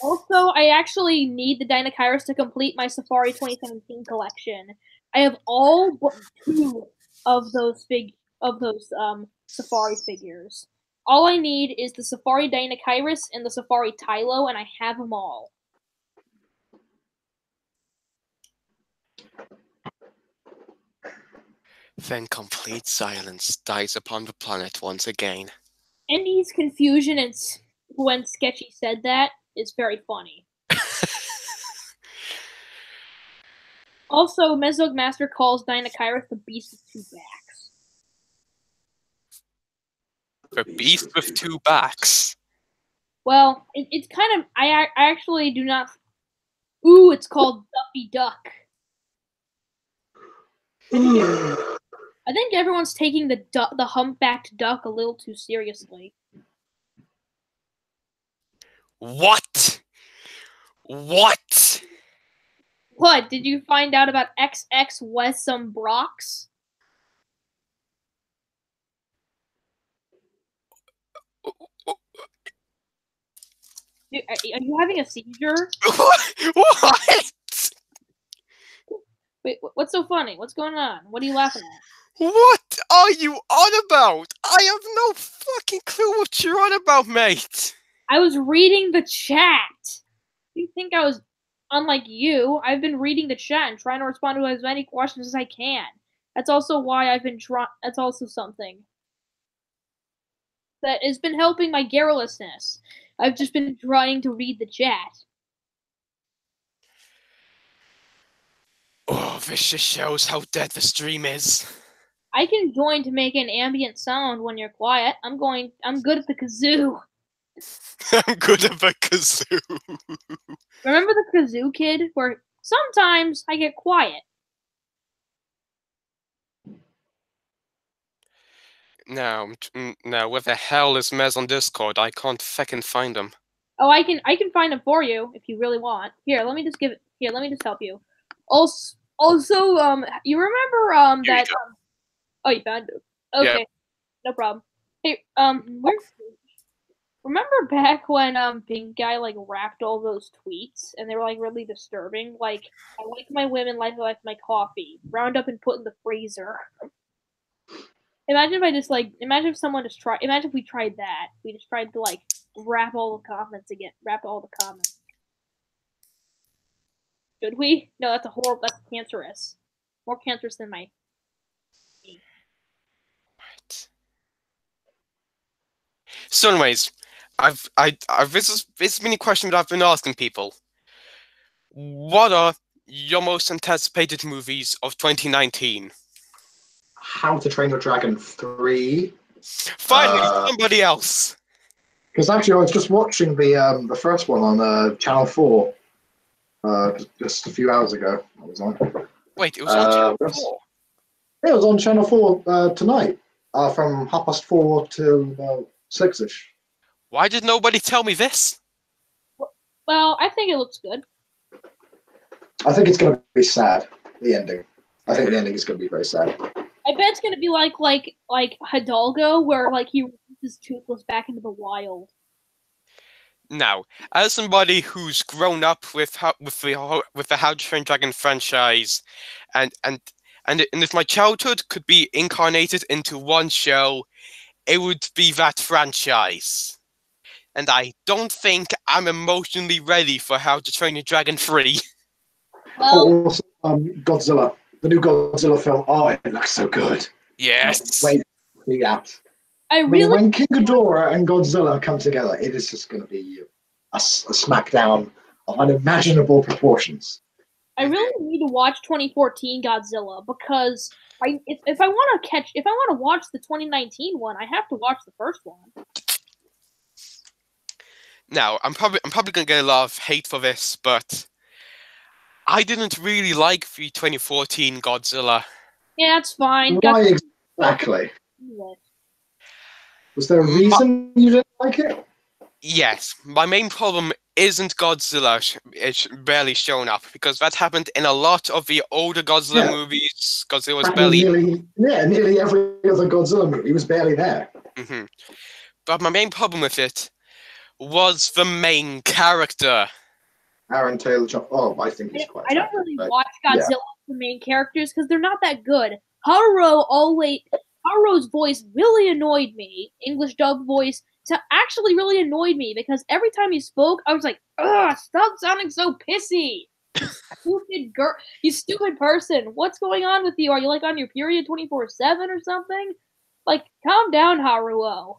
Also, I actually need the Deinocheirus to complete my Safari 2017 collection. I have all but 2 of those Safari figures. All I need is the Safari Deinonychus and the Safari Tylo, and I have them all. Then complete silence dies upon the planet once again. Andy's confusion when Sketchy said that is very funny. Also, Mezog Master calls Deinonychus the beast with two backs. The beast with two backs. Well, it's kind of... I actually do not... Ooh, it's called Duffy Duck. I think everyone's taking the humpbacked duck a little too seriously. What? What? What? Did you find out about XX Wesum Brox? Are you having a seizure? What? Wait, what's so funny? What's going on? What are you laughing at? What are you on about? I have no fucking clue what you're on about, mate. I was reading the chat. You think I was unlike you? I've been reading the chat and trying to respond to as many questions as I can. That's also why I've been trying. That's also something that has been helping my garrulousness. I've just been trying to read the chat. Oh, this just shows how dead the stream is. I can join to make an ambient sound when you're quiet. I'm good at the kazoo. I'm good at the kazoo. Remember the kazoo kid? Where sometimes I get quiet. Now, where the hell is Mez on Discord? I can't fucking find him. Oh, I can find him for you if you really want. Here, let me just help you. Also, you remember that? Oh, you found it. Okay, yeah. No problem. Hey, remember back when Pink Guy like rapped all those tweets and they were like really disturbing? Like, I like my women like I like my coffee. Round up and put in the freezer. Imagine if we tried that. We just tried to like wrap all the comments again. Wrap all the comments. Should we? No, that's that's cancerous. More cancerous than my... Right. So anyways, this has been a question that I've been asking people. What are your most anticipated movies of 2019? How to Train Your Dragon 3. Finally, somebody else. Because actually, I was just watching the first one on Channel 4 just a few hours ago. I was on. Wait, it was on Channel 4? Yeah, it was on Channel 4 tonight, from 4:30 to 6ish. Why did nobody tell me this? Well, I think it looks good. I think it's going to be sad, the ending. I think the ending is going to be very sad. I bet it's going to be like Hidalgo, where like he releases Toothless back into the wild. Now, as somebody who's grown up with the How to Train Dragon franchise, and if my childhood could be incarnated into one show, it would be that franchise. And I don't think I'm emotionally ready for How to Train Your Dragon 3. Well, also, Godzilla, the new Godzilla film. Oh, it looks so good. Yes. Wait, yeah. When King Ghidorah and Godzilla come together, it is just going to be a smackdown of unimaginable proportions. I really need to watch 2014 Godzilla because if I want to watch the 2019 one, I have to watch the first one. Now, I'm probably gonna get a lot of hate for this, but I didn't really like the 2014 Godzilla. Yeah, that's fine. Why exactly? Was there a reason you didn't like it? Yes, my main problem isn't Godzilla. It's barely shown up because that happened in a lot of the older Godzilla movies. Godzilla was barely nearly every other Godzilla movie was barely there. Mm-hmm. But my main problem with it was the main character. Aaron Taylor Johnson. Oh, I think he's quite. I don't really watch Godzilla the main characters because they're not that good. Haruo always Haru's voice really annoyed me. English dub voice actually really annoyed me because every time he spoke, I was like, ugh, stop sounding so pissy. Stupid girl, you stupid person. What's going on with you? Are you like on your period 24/7 or something? Like, calm down, Haruo.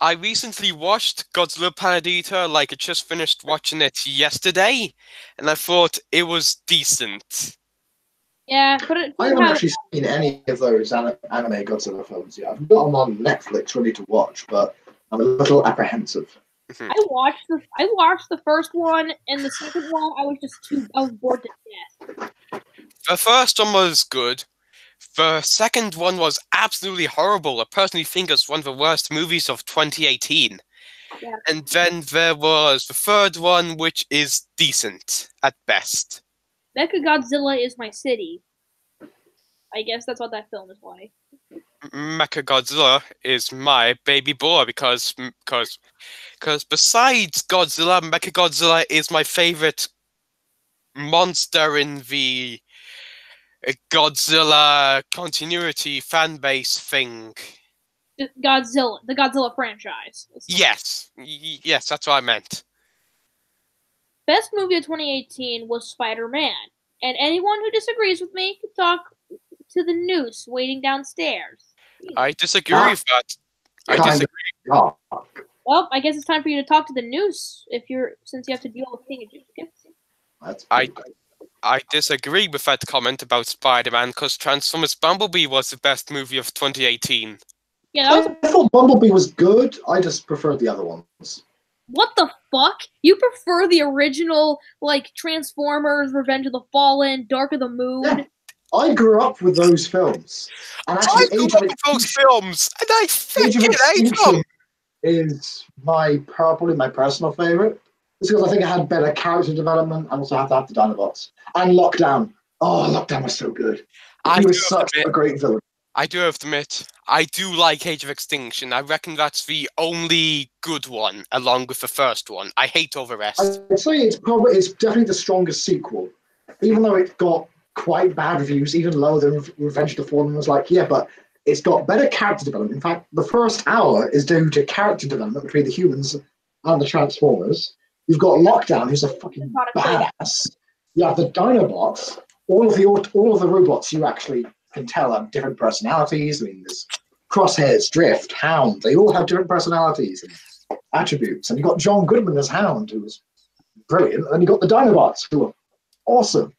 I recently watched Godzilla Planet Eater, like I just finished watching it yesterday, and I thought it was decent. Yeah, but I haven't actually seen any of those anime Godzilla films yet. I've got them on Netflix ready to watch, but I'm a little apprehensive. I watched the first one, and the second one I was bored to death. The first one was good. The second one was absolutely horrible. I personally think it's one of the worst movies of 2018. Yeah. And then there was the third one, which is decent at best. Mechagodzilla is my city. I guess that's what that film is like. Mechagodzilla is my baby boy because besides Godzilla, Mechagodzilla is my favorite monster in the Godzilla continuity fan base thing. The Godzilla franchise. Yes, yes, that's what I meant. Best movie of 2018 was Spider-Man, and anyone who disagrees with me can talk to the noose waiting downstairs. I disagree with that. I disagree. Well, I guess it's time for you to talk to the noose since you have to deal with King of I disagree with that comment about Spider-Man because Transformers Bumblebee was the best movie of 2018. Yeah, I thought Bumblebee was good. I just preferred the other ones. What the fuck? You prefer the original, like, Transformers, Revenge of the Fallen, Dark of the Moon? Yeah. I grew up with those films. And actually, I grew up with those films, and I fucking hate them! Is probably my personal favorite. It's because I think it had better character development and also had to have the Dinobots. And Lockdown. Oh, Lockdown was so good. He was such a great villain. I do have to admit, I do like Age of Extinction. I reckon that's the only good one, along with the first one. I hate all the rest. I'd say it's definitely the strongest sequel. Even though it got quite bad reviews, even lower than Revenge of the Fallen was like, yeah, but it's got better character development. In fact, the first hour is due to character development between the humans and the Transformers. You've got Lockdown, who's a fucking badass. You have the Dinobots. All of the robots you actually can tell have different personalities. I mean, there's Crosshairs, Drift, Hound. They all have different personalities and attributes. And you got John Goodman as Hound, who was brilliant. And then you got the Dinobots, who are awesome.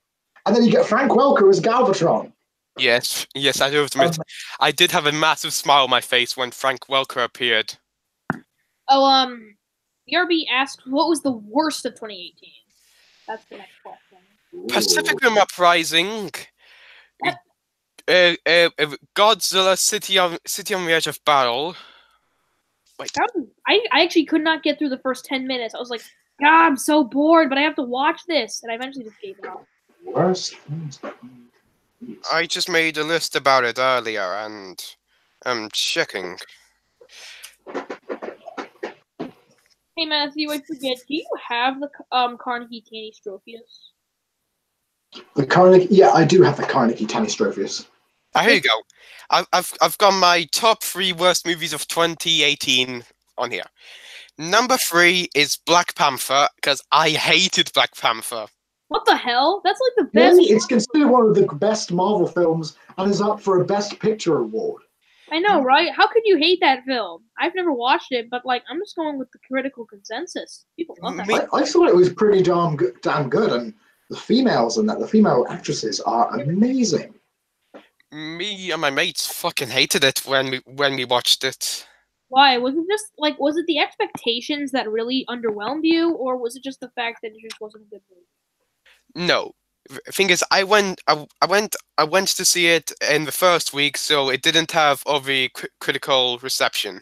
And then you get Frank Welker as Galvatron. Yes, I do have to admit, I did have a massive smile on my face when Frank Welker appeared. Oh, BRB asked, what was the worst of 2018? That's the next question. Pacific Rim Uprising, Godzilla City on the Edge of Battle. Wait. I actually could not get through the first 10 minutes. I was like, God, I'm so bored, but I have to watch this. And I eventually just gave it up. Worst. I just made a list about it earlier, and I'm checking. Hey Matthew, I forget. Do you have the Carnegie Tanny Strophius? The Carnegie, yeah, I do have the Carnegie Tanny Strophius. Here you go. I've got my top 3 worst movies of 2018 on here. Number 3 is Black Panther because I hated Black Panther. What the hell? That's like the best. Really? It's considered one of the best Marvel films and is up for a Best Picture award. I know, right? How could you hate that film? I've never watched it, but like, I'm just going with the critical consensus. People love that. I thought it was pretty damn good, and the females in that, the female actresses are amazing. Me and my mates fucking hated it when we watched it. Why? Was it the expectations that really underwhelmed you, or was it just the fact that it just wasn't a good movie? No. The thing is, I went to see it in the first week, so it didn't have all the critical reception.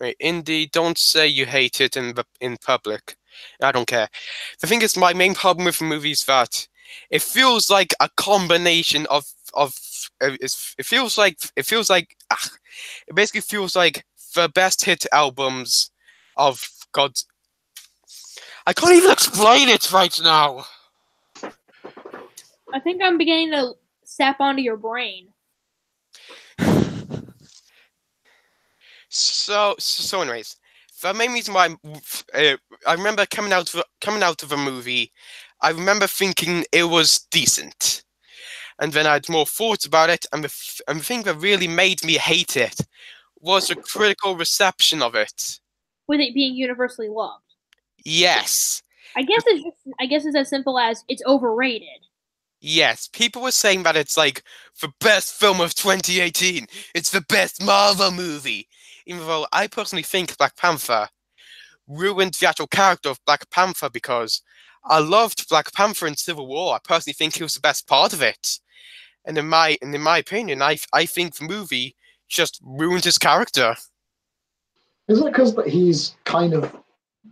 Right, Indy, don't say you hate it in public. I don't care. The thing is, my main problem with the movie is that it feels like a combination of it basically feels like the best hit albums of God. I can't even explain it right now. I think I'm beginning to sap onto your brain. So anyways, the main reason why I remember coming out of a movie, I remember thinking it was decent, and then I had more thoughts about it, and the thing that really made me hate it was the critical reception of it. With it being universally loved. Yes, I guess it's as simple as it's overrated. yes, people were saying that it's like the best film of 2018. It's the best Marvel movie, even though I personally think Black Panther ruined the actual character of Black Panther because I loved Black Panther in Civil War. I personally think he was the best part of it. And in my opinion, I think the movie just ruined his character. Isn't it because he's kind of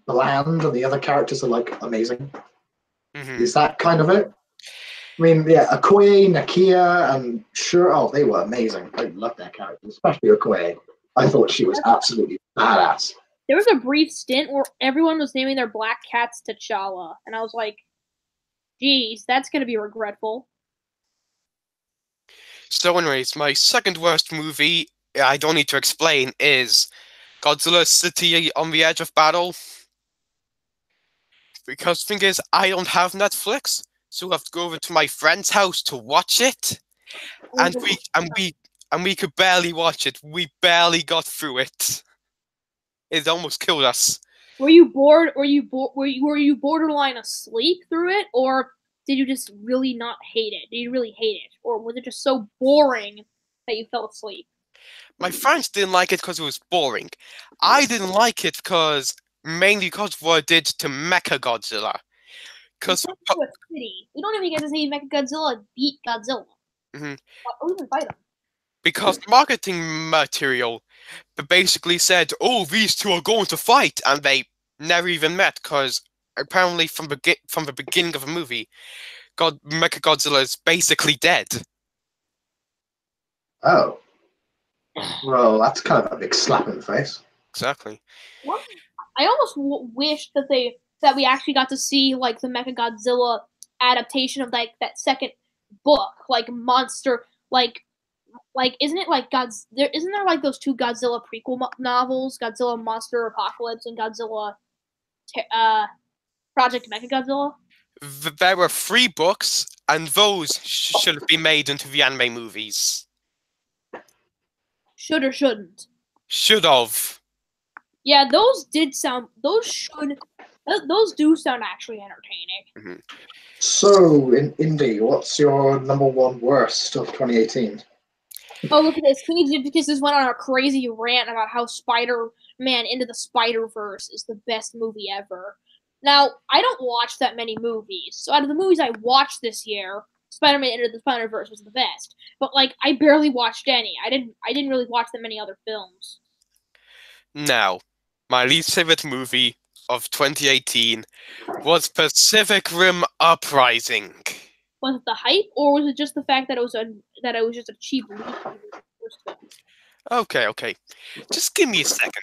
bland and the other characters are like amazing? Mhm. Is that kind of it? I mean, yeah, Okoye, Nakia, and sure, oh, they were amazing. I loved their characters, especially Okoye. I thought she was absolutely badass. There was a brief stint where everyone was naming their black cats T'Challa, and I was like, geez, that's gonna be regretful. So anyways, my second worst movie, I don't need to explain, is Godzilla City on the Edge of Battle. Because the thing is, I don't have Netflix, so I have to go over to my friend's house to watch it. And we could barely watch it. We barely got through it. It almost killed us. Were you bored? Were you borderline asleep through it, or did you just really not hate it? Did you really hate it, or was it just so boring that you fell asleep? My friends didn't like it because it was boring. I didn't like it mainly because of what it did to Mecha Godzilla. Because It's to a city. We don't even get to see Mechagodzilla beat Godzilla. Mhm. Or even fight him. because marketing material basically said, "Oh, these two are going to fight," and they never even met because apparently from the beginning of the movie, Mechagodzilla is basically dead. Oh. Well, that's kind of a big slap in the face. Exactly. What? I almost wish that we actually got to see like the Mechagodzilla adaptation of like that second book, like monster, like isn't it like isn't there like those two Godzilla prequel novels, Godzilla Monster Apocalypse and Godzilla Project Mechagodzilla? There were 3 books, and those should have been made into the anime movies. Should or shouldn't? Should have. Yeah, those do sound actually entertaining. So, in Indy, what's your number one worst of 2018? Oh, look at this. Queenie because this went on a crazy rant about how Spider-Man Into the Spider-Verse is the best movie ever. Now, I don't watch that many movies. So out of the movies I watched this year, Spider-Man Into the Spider-Verse was the best. But like I barely watched any. I didn't really watch that many other films. Now, my least favorite movie of 2018 was Pacific Rim Uprising. Was it the hype, or was it just the fact that it was just a cheap leak? Okay. Just give me a second.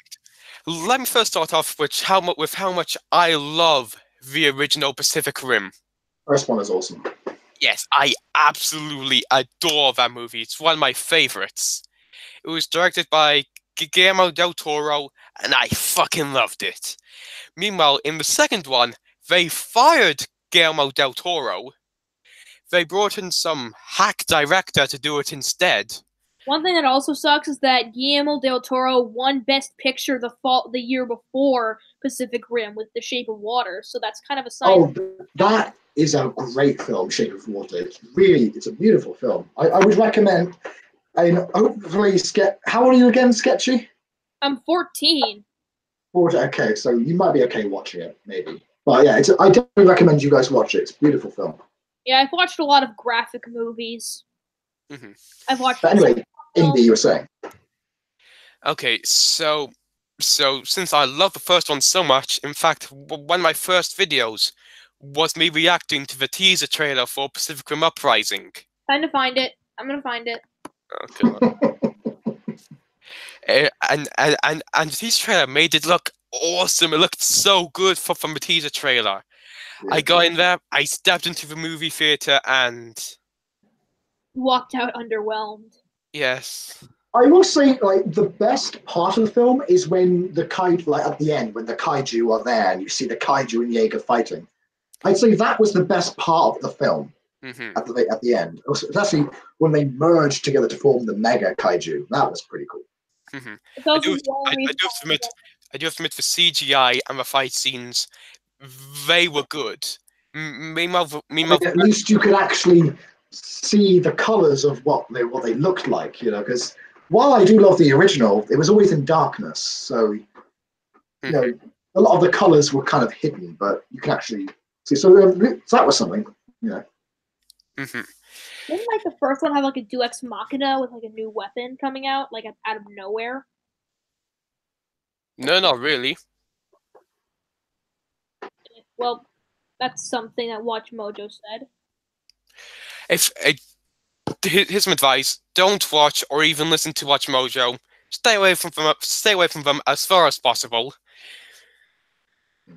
Let me first start off with how much I love the original Pacific Rim. First one is awesome. Yes, I absolutely adore that movie. It's one of my favorites. It was directed by Guillermo del Toro, and I fucking loved it. Meanwhile, in the second one, they fired Guillermo del Toro. They brought in some hack director to do it instead. One thing that also sucks is that Guillermo del Toro won Best Picture the year before Pacific Rim with The Shape of Water, so that's kind of a sign. Oh, that is a great film, Shape of Water. It's a beautiful film. I would recommend. And hopefully, how old are you again, Sketchy? I'm 14. 14. Okay, so you might be okay watching it, maybe. But yeah, I definitely recommend you guys watch it. It's a beautiful film. Yeah, I've watched a lot of graphic movies. Mm-hmm. I've watched. But anyway, Indy, you were saying. Okay, so since I love the first one so much, in fact, one of my first videos was me reacting to the teaser trailer for Pacific Rim Uprising. Time to find it. I'm gonna find it. Okay. And the teaser trailer made it look awesome. It looked so good from the teaser trailer. I got in there, I stepped into the movie theater, and walked out underwhelmed. Yes. I will say, like, the best part of the film is when the kaiju, like at the end, when the kaiju are there and you see the kaiju and Jaeger fighting. I'd say that was the best part of the film Hmm. at the end. Especially when they merged together to form the mega kaiju. That was pretty cool. Hmm. It's also do- the only I reason do have to admit, the CGI and the fight scenes, they were good. Meanwhile, At least you could actually see the colors of what they looked like, you know. Because while I do love the original, it was always in darkness, so you know a lot of the colors were kind of hidden, but you can actually see. So that was something, you know. hmm Didn't like the first one have like a Deus Ex Machina with like a new weapon coming out like out of nowhere? No, not really. Well, that's something that Watch Mojo said. If here's some advice: don't watch or even listen to Watch Mojo. Stay away from them. Stay away from them as far as possible.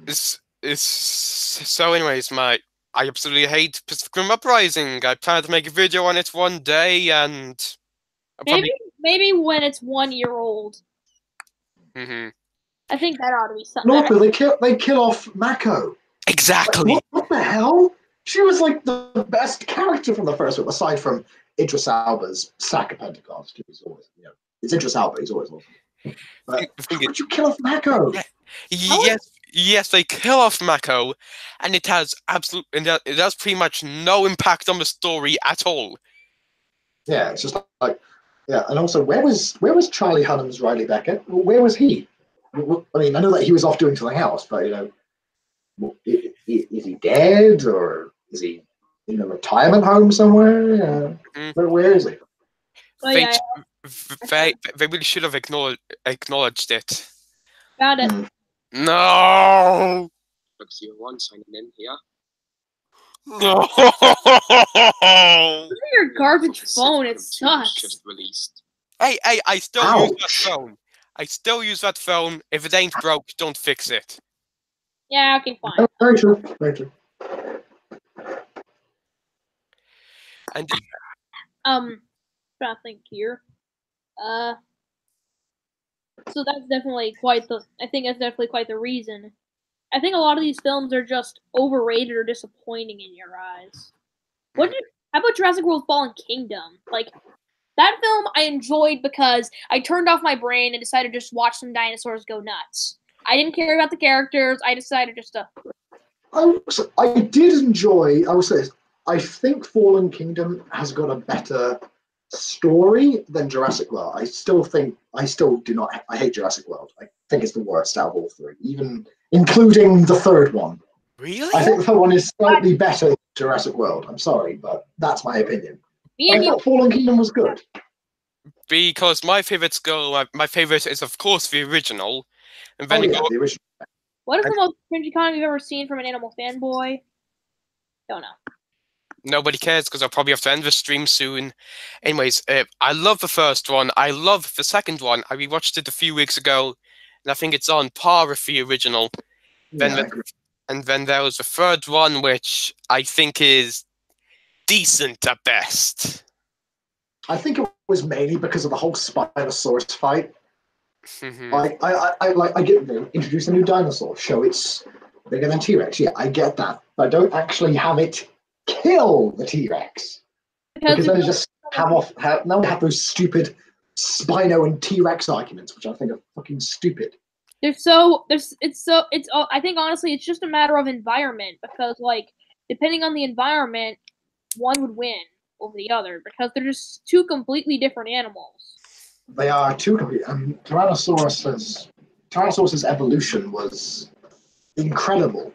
It's so. Anyways, I absolutely hate Pacific Rim Uprising. I plan to make a video on it one day, and I'll probably. Maybe when it's 1 year old. Mhm. I think that ought to be something. No, they kill off Mako. Exactly. Like, what the hell? She was like the best character from the first one, aside from Idris Elba's sack of Pentecost. He's always, you know, it's Idris Elba. He's always awesome. But The thing how would you kill off Mako? Yeah. Yes, they kill off Mako, and it has it has pretty much no impact on the story at all. Yeah, it's just like, yeah. And also, where was Charlie Hunnam's Riley Beckett? Where was he? I mean, I know that he was off doing something else, but you know, is he dead or is he in a retirement home somewhere? Where is he? Oh, yeah, They really should have acknowledged it. found it. No. One signing in here. No. Look at your garbage phone. It sucks. Just released. Hey, I still use that Ouch. phone. I still use that phone. If it ain't broke, don't fix it. Yeah, okay, fine. Oh, very true. Very true. And Trying to think here. So that's definitely I think that's definitely quite the reason. I think a lot of these films are just overrated or disappointing in your eyes. How about Jurassic World Fallen Kingdom? Like, that film I enjoyed because I turned off my brain and decided to just watch some dinosaurs go nuts. I didn't care about the characters. I decided just to... I did enjoy, I would say, I think Fallen Kingdom has got a better story than Jurassic World. I still do not, I hate Jurassic World. I think it's the worst out of all three, even including the third one. really? I think the third one is slightly better than Jurassic World. I'm sorry, but that's my opinion. I thought Fallen Kingdom was good. Because my favorite is of course the original, and then Oh, you yeah, go. the original. What is the most cringy comment you've ever seen from an animal fanboy? Don't know. Nobody cares because I'll probably have to end the stream soon. Anyways, I love the first one. I love the second one. I rewatched it a few weeks ago, and I think it's on par with the original. Yeah, I agree. And then there was the third one, which I think is decent at best. I think it was mainly because of the whole Spinosaurus fight. Mhm. I get introduce a new dinosaur, show it's bigger than T-Rex. Yeah, I get that, but don't actually have it kill the T-Rex because then it just have those stupid Spino and T-Rex arguments, which I think are fucking stupid. I think honestly it's just a matter of environment because like depending on the environment, one would win over the other because they're just two completely different animals. They are two complete. Tyrannosaurus's evolution was incredible.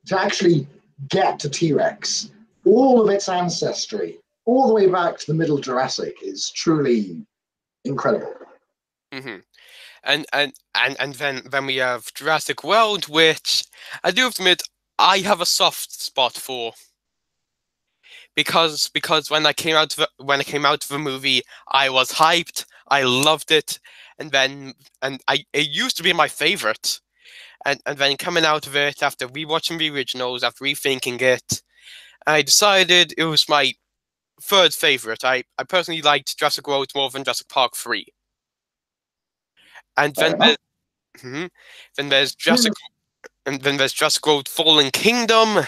To actually get to T-Rex, all of its ancestry, all the way back to the Middle Jurassic, is truly incredible. Mhm. And then we have Jurassic World, which I do have to admit I have a soft spot for. Because when I came out of the movie, I was hyped. I loved it, it used to be my favorite, and then coming out of it after rewatching the originals, after rethinking it, I decided it was my third favorite. I personally liked Jurassic World more than Jurassic Park 3. And Fair then enough. then there's Jurassic World Fallen Kingdom,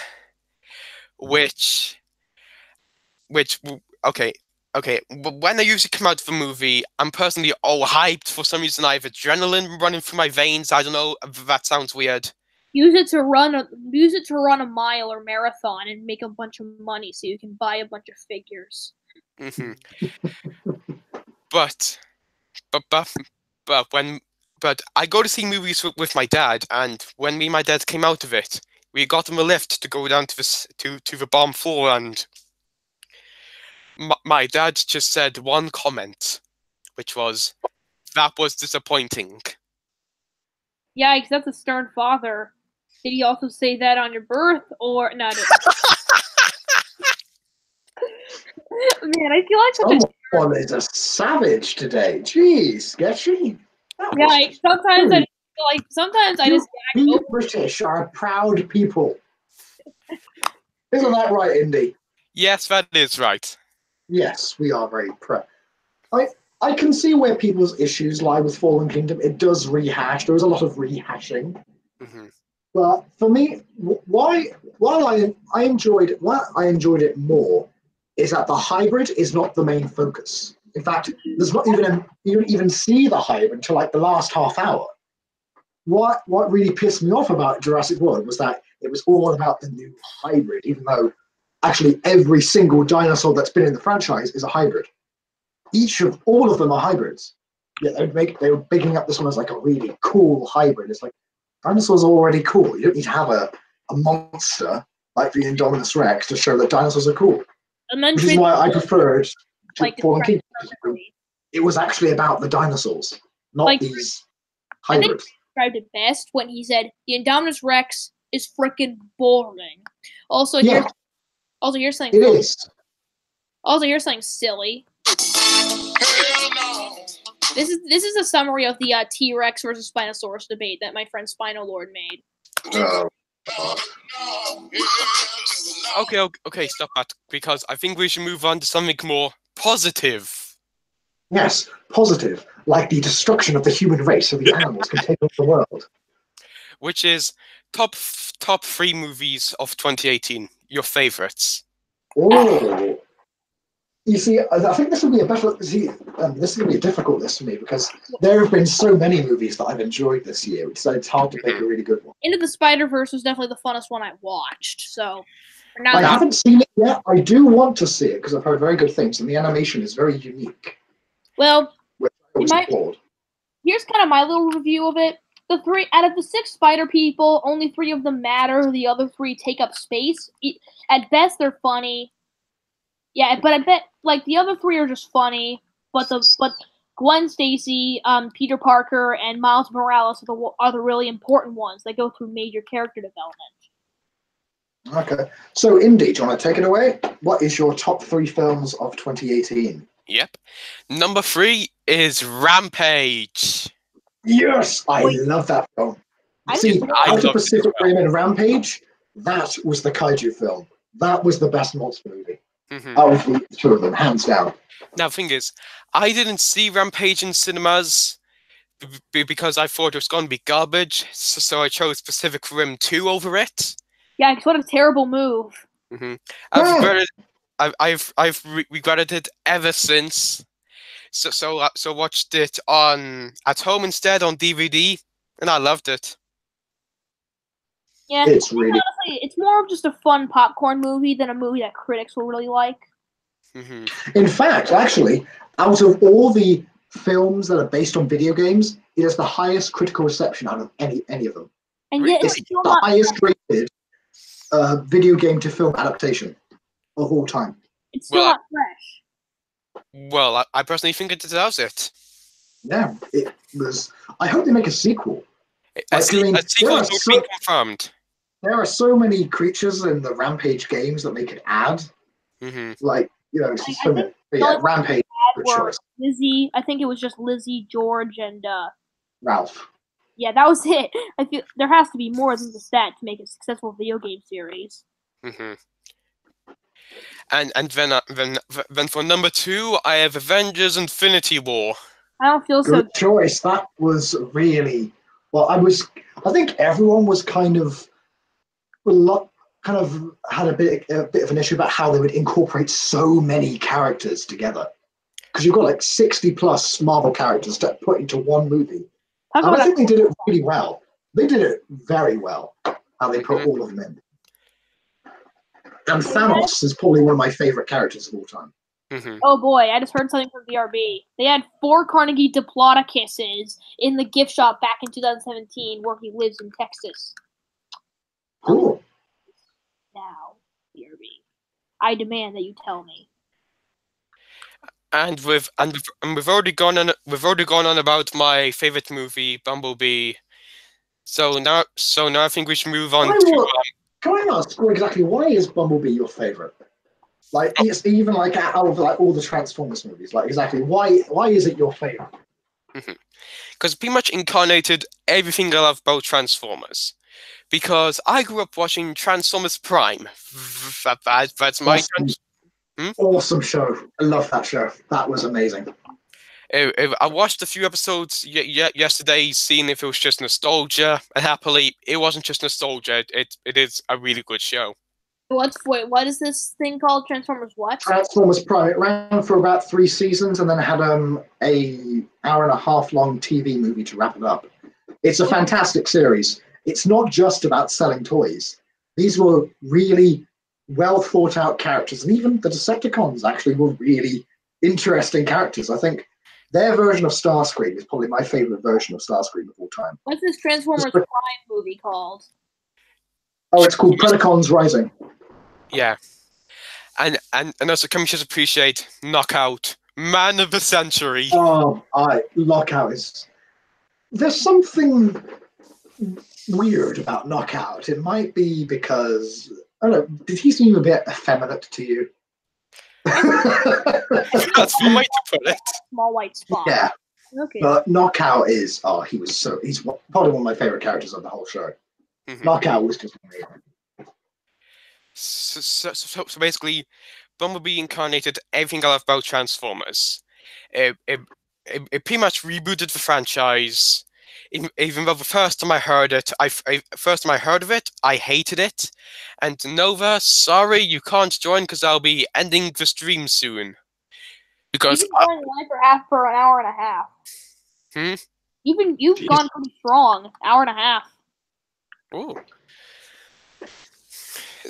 which okay. When I usually come out of a movie, I'm personally all hyped. For some reason, I have adrenaline running through my veins. I don't know if that sounds weird. Use it to run a mile or marathon and make a bunch of money so you can buy a bunch of figures. hmm But I go to see movies with my dad, and when me and my dad came out of it, we got him a lift to go down to the bottom floor, and my dad just said one comment, which was, "That was disappointing." Yikes, that's a stern father. Did he also say that on your birth, or no? Man, I feel like such a Someone is a savage today. Jeez, Sketchy. yeah. Sometimes I feel like I just We British are proud people. Isn't that right, Indy? Yes, that is right. Yes, we are very proud. I can see where people's issues lie with Fallen Kingdom. It does rehash. There is a lot of rehashing. hmm But for me, why I enjoyed it more is that the hybrid is not the main focus. In fact, there's not even you don't even see the hybrid until like the last half hour. What really pissed me off about Jurassic World was that it was all about the new hybrid, even though actually every single dinosaur that's been in the franchise is a hybrid. All of them are hybrids. Yeah, they were bigging up this one as like a really cool hybrid. It's like dinosaurs are already cool. You don't need to have a monster like the Indominus Rex to show that dinosaurs are cool. and then Which is why I preferred like Fallen Kingdom. perfectly. It was actually about the dinosaurs, not Like, these I think hybrids. described it best when he said the Indominus Rex is freaking boring. Also, Yeah, you're saying it is. Also, you're saying silly. This is a summary of the T-Rex versus Spinosaurus debate that my friend Spino Lord made. Okay, stop that, because I think we should move on to something more positive. Yes, positive, like the destruction of the human race so the animals can take over the world. Which is top 3 movies of 2018. Your favorites. Oh, you see, I think this will be this is going to be a difficult list for me because there have been so many movies that I've enjoyed this year, so it's hard to pick a really good one. Into the Spider-Verse was definitely the funnest one I watched. So, for now, I haven't seen it yet. I do want to see it because I've heard very good things, and the animation is very unique. well, Which I always applaud. here's kind of my little review of it. The 3 out of the 6 spider people, only 3 of them matter. The other 3 take up space. At best, they're funny. Yeah, but I bet like the other 3 are just funny. But Gwen Stacy, Peter Parker, and Miles Morales are the really important ones that go through major character development. Okay, so Indy, do you want to take it away? What is your top 3 films of 2018? Yep. Number 3 is Rampage. Yes, I love that film. See, Outer Pacific Rim and Rampage, that was the kaiju film. That was the best monster movie. Out of the 2 of them, hands down. Now, the thing is, I didn't see Rampage in cinemas because I thought it was going to be garbage, so I chose Pacific Rim 2 over it. Yeah, what a terrible move. I've regretted it ever since. So watched it at home instead on DVD, and I loved it. Yeah, it's really honestly, it's more of just a fun popcorn movie than a movie that critics will really like. In fact, actually, out of all the films that are based on video games, it has the highest critical reception out of any of them. And yet, It's the highest rated video game to film adaptation of all time. It's still not fresh. Well, I personally think it deserves it. Yeah, it was. I hope they make a sequel. A sequel is being confirmed. There are so many creatures in the Rampage games that they could add. Like, so many. Yeah, Rampage. Lizzie, I think it was just Lizzie, George, and Ralph. Yeah, that was it. I feel there has to be more than just that to make a successful video game series. And then for number 2, I have Avengers: Infinity War. I don't feel so. Good choice. That was really well. I think everyone was kind of had a bit of an issue about how they would incorporate so many characters together, because you've got like 60 plus Marvel characters to put into one movie. Talk And I about think they did it really well. They did it very well, how they put all of them in. And Thanos is probably one of my favorite characters of all time. Oh boy, I just heard something from DRB. They had 4 Carnegie Diplodocuses in the gift shop back in 2017 where he lives in Texas. Cool. Now, DRB, I demand that you tell me. And we've already gone on about my favorite movie, Bumblebee. So now I think we should move on to. Can I ask exactly why is Bumblebee your favorite? Like, it's even like out of like all the Transformers movies. Like, exactly why is it your favorite? Because it pretty much incarnated everything I love about Transformers. Because I grew up watching Transformers Prime. That's my. Awesome show. I love that show. That was amazing. I watched a few episodes yesterday, seeing if it was just nostalgia, and happily, it wasn't just nostalgia. It is a really good show. What is this thing called? Transformers what? Transformers Prime. It ran for about 3 seasons, and then it had a hour and a half long TV movie to wrap it up. It's a fantastic series. It's not just about selling toys. These were really well thought out characters, and even the Decepticons actually were really interesting characters. I think their version of Starscream is probably my favorite version of Starscream of all time. What's this Transformers Prime movie called? Oh, it's called Predacons Rising. Yeah, and also can we just appreciate Knockout, Man of the Century. Oh, Knockout is. There's something weird about Knockout. It might be because I don't know. Did he seem a bit effeminate to you? That's one way to put it. Small white spot. Yeah. Okay. But Knockout is. Oh, he's probably one of my favorite characters of the whole show. Knockout was just amazing. So basically, Bumblebee incarnated everything I love about Transformers. It pretty much rebooted the franchise. Even though the first time I heard it, I hated it. And Nova, sorry, you can't join because I'll be ending the stream soon. Because you've been going live for an hour and a half. You've gone pretty strong, hour and a half. Ooh.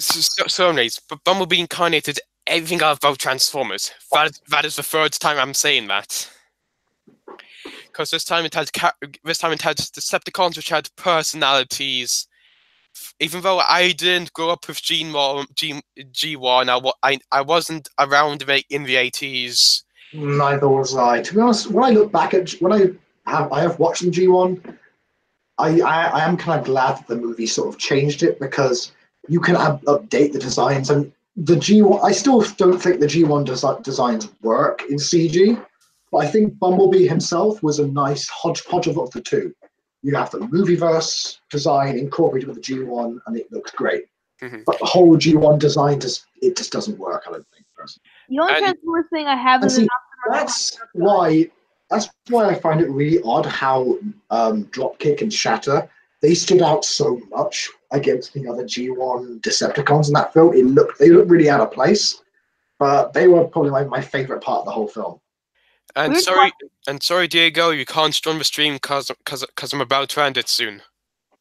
So anyways, but Bumblebee incarnated everything I love about Transformers. That is the 3rd time I'm saying that. Because this time it had Decepticons which had personalities. Even though I didn't grow up with G1, I wasn't around in the 80s. Neither was I. To be honest, when I look back at I have watched some G1, I am kind of glad that the movie sort of changed it, because you can update the designs, and the G1. I still don't think the G1 designs work in CG, but I think Bumblebee himself was a nice hodgepodge of the two. You have the movieverse design incorporated with the G1, and it looks great. But the whole G1 design just doesn't work. I don't think. Personally. The only Transformers thing I have is that's why I find it really odd how Dropkick and Shatter, they stood out so much against the other G1 Decepticons in that film. They looked really out of place, but they were probably my favorite part of the whole film. And sorry, Diego, you can't join the stream because I'm about to end it soon.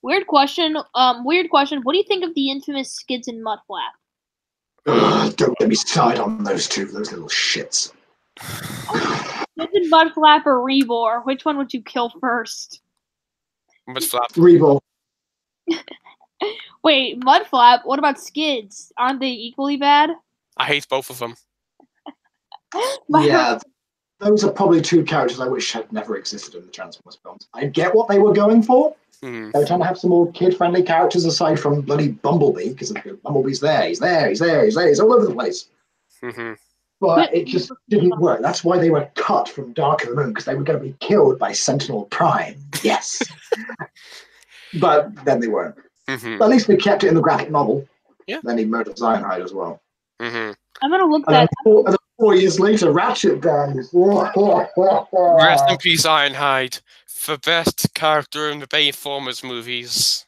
Weird question. What do you think of the infamous Skids and Mudflap? Don't get me started on those little shits. Skids and Mudflap or Rebor? Which one would you kill first? Mudflap. Rebor. Wait, Mudflap? What about Skids? Aren't they equally bad? I hate both of them. Yeah, those are probably 2 characters I wish had never existed in the Transformers films. I get what they were going for. They were trying to have some more kid-friendly characters aside from bloody Bumblebee, because Bumblebee's there, he's all over the place. But it just didn't work. That's why they were cut from Dark of the Moon, because they were going to be killed by Sentinel Prime. Yes. But then they weren't. But at least they kept it in the graphic novel. Yeah. Then he murdered Zionhide as well. I'm gonna look And that. then 4 years later, Ratchet dies. Rest in peace, Ironhide, for best character in the Bayformers movies.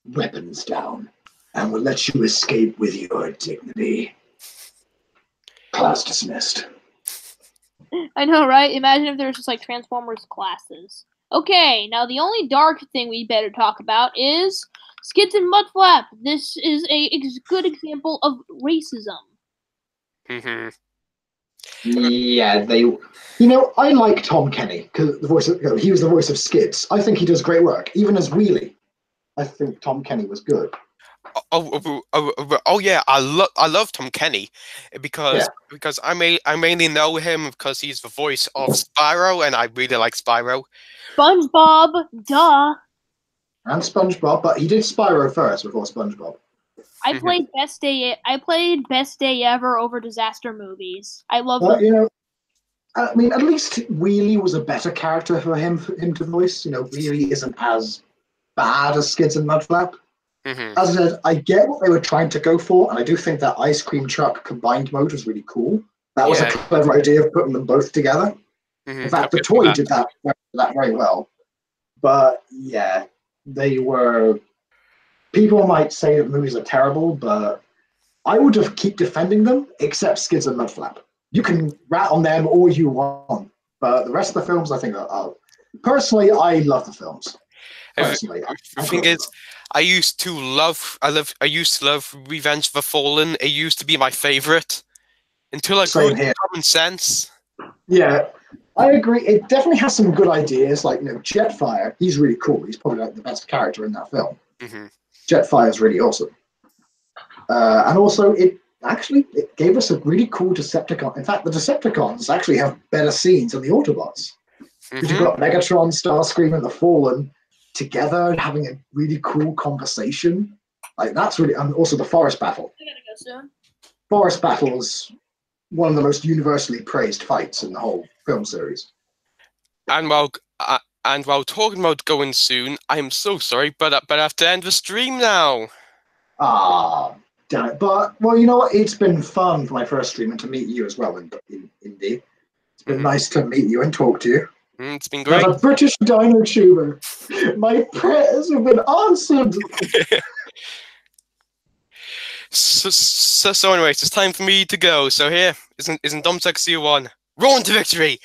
Weapons down, and we'll let you escape with your dignity. Class dismissed. I know, right? Imagine if there was just like Transformers classes. Okay, now the only dark thing we better talk about is Skids and Mudflap. This is a good example of racism. Mhm. Yeah, I like Tom Kenny because he was the voice of Skids. I think he does great work, even as Wheelie. I think Tom Kenny was good. Oh yeah, I love Tom Kenny because I mainly know him because he's the voice of Spyro, and I really like Spyro. SpongeBob, duh. And SpongeBob, but he did Spyro first before SpongeBob. I played Best Day Ever over Disaster Movies. I love But them. I mean, at least Wheelie was a better character for him to voice. Wheelie isn't as bad as Skids and Mudflap. Mhm. As I said, I get what they were trying to go for, and I do think that Ice Cream Truck combined mode was really cool. That was a clever idea of putting them both together. In fact, the toy did that very well. But yeah, they were. People might say that movies are terrible, but I would just keep defending them, except Skids and Mudflap. You can rat on them all you want, but the rest of the films, I think, are. Personally, I love the films. Personally, the thing is, I used to love Revenge of the Fallen. It used to be my favorite until I grew to Common Sense. Yeah, I agree. It definitely has some good ideas, like Jetfire. He's really cool. He's probably like the best character in that film. Jetfire is really awesome, and also it gave us a really cool Decepticon. In fact, the Decepticons actually have better scenes than the Autobots. Because you've got Megatron, Starscream, and the Fallen together having a really cool conversation. Like that's really, and also the Forest Battle. I gotta go soon. Forest Battle is one of the most universally praised fights in the whole film series. And while talking about going soon, I'm so sorry, but I have to end the stream now. Ah, damn it! But well, you know what? It's been fun for my first stream and to meet you as well, Indy. It's been nice to meet you and talk to you. It's been great. As a British dino tuber, my prayers have been answered. So anyways, it's time for me to go. So here isn't Dom Sexy 1. Roll into victory!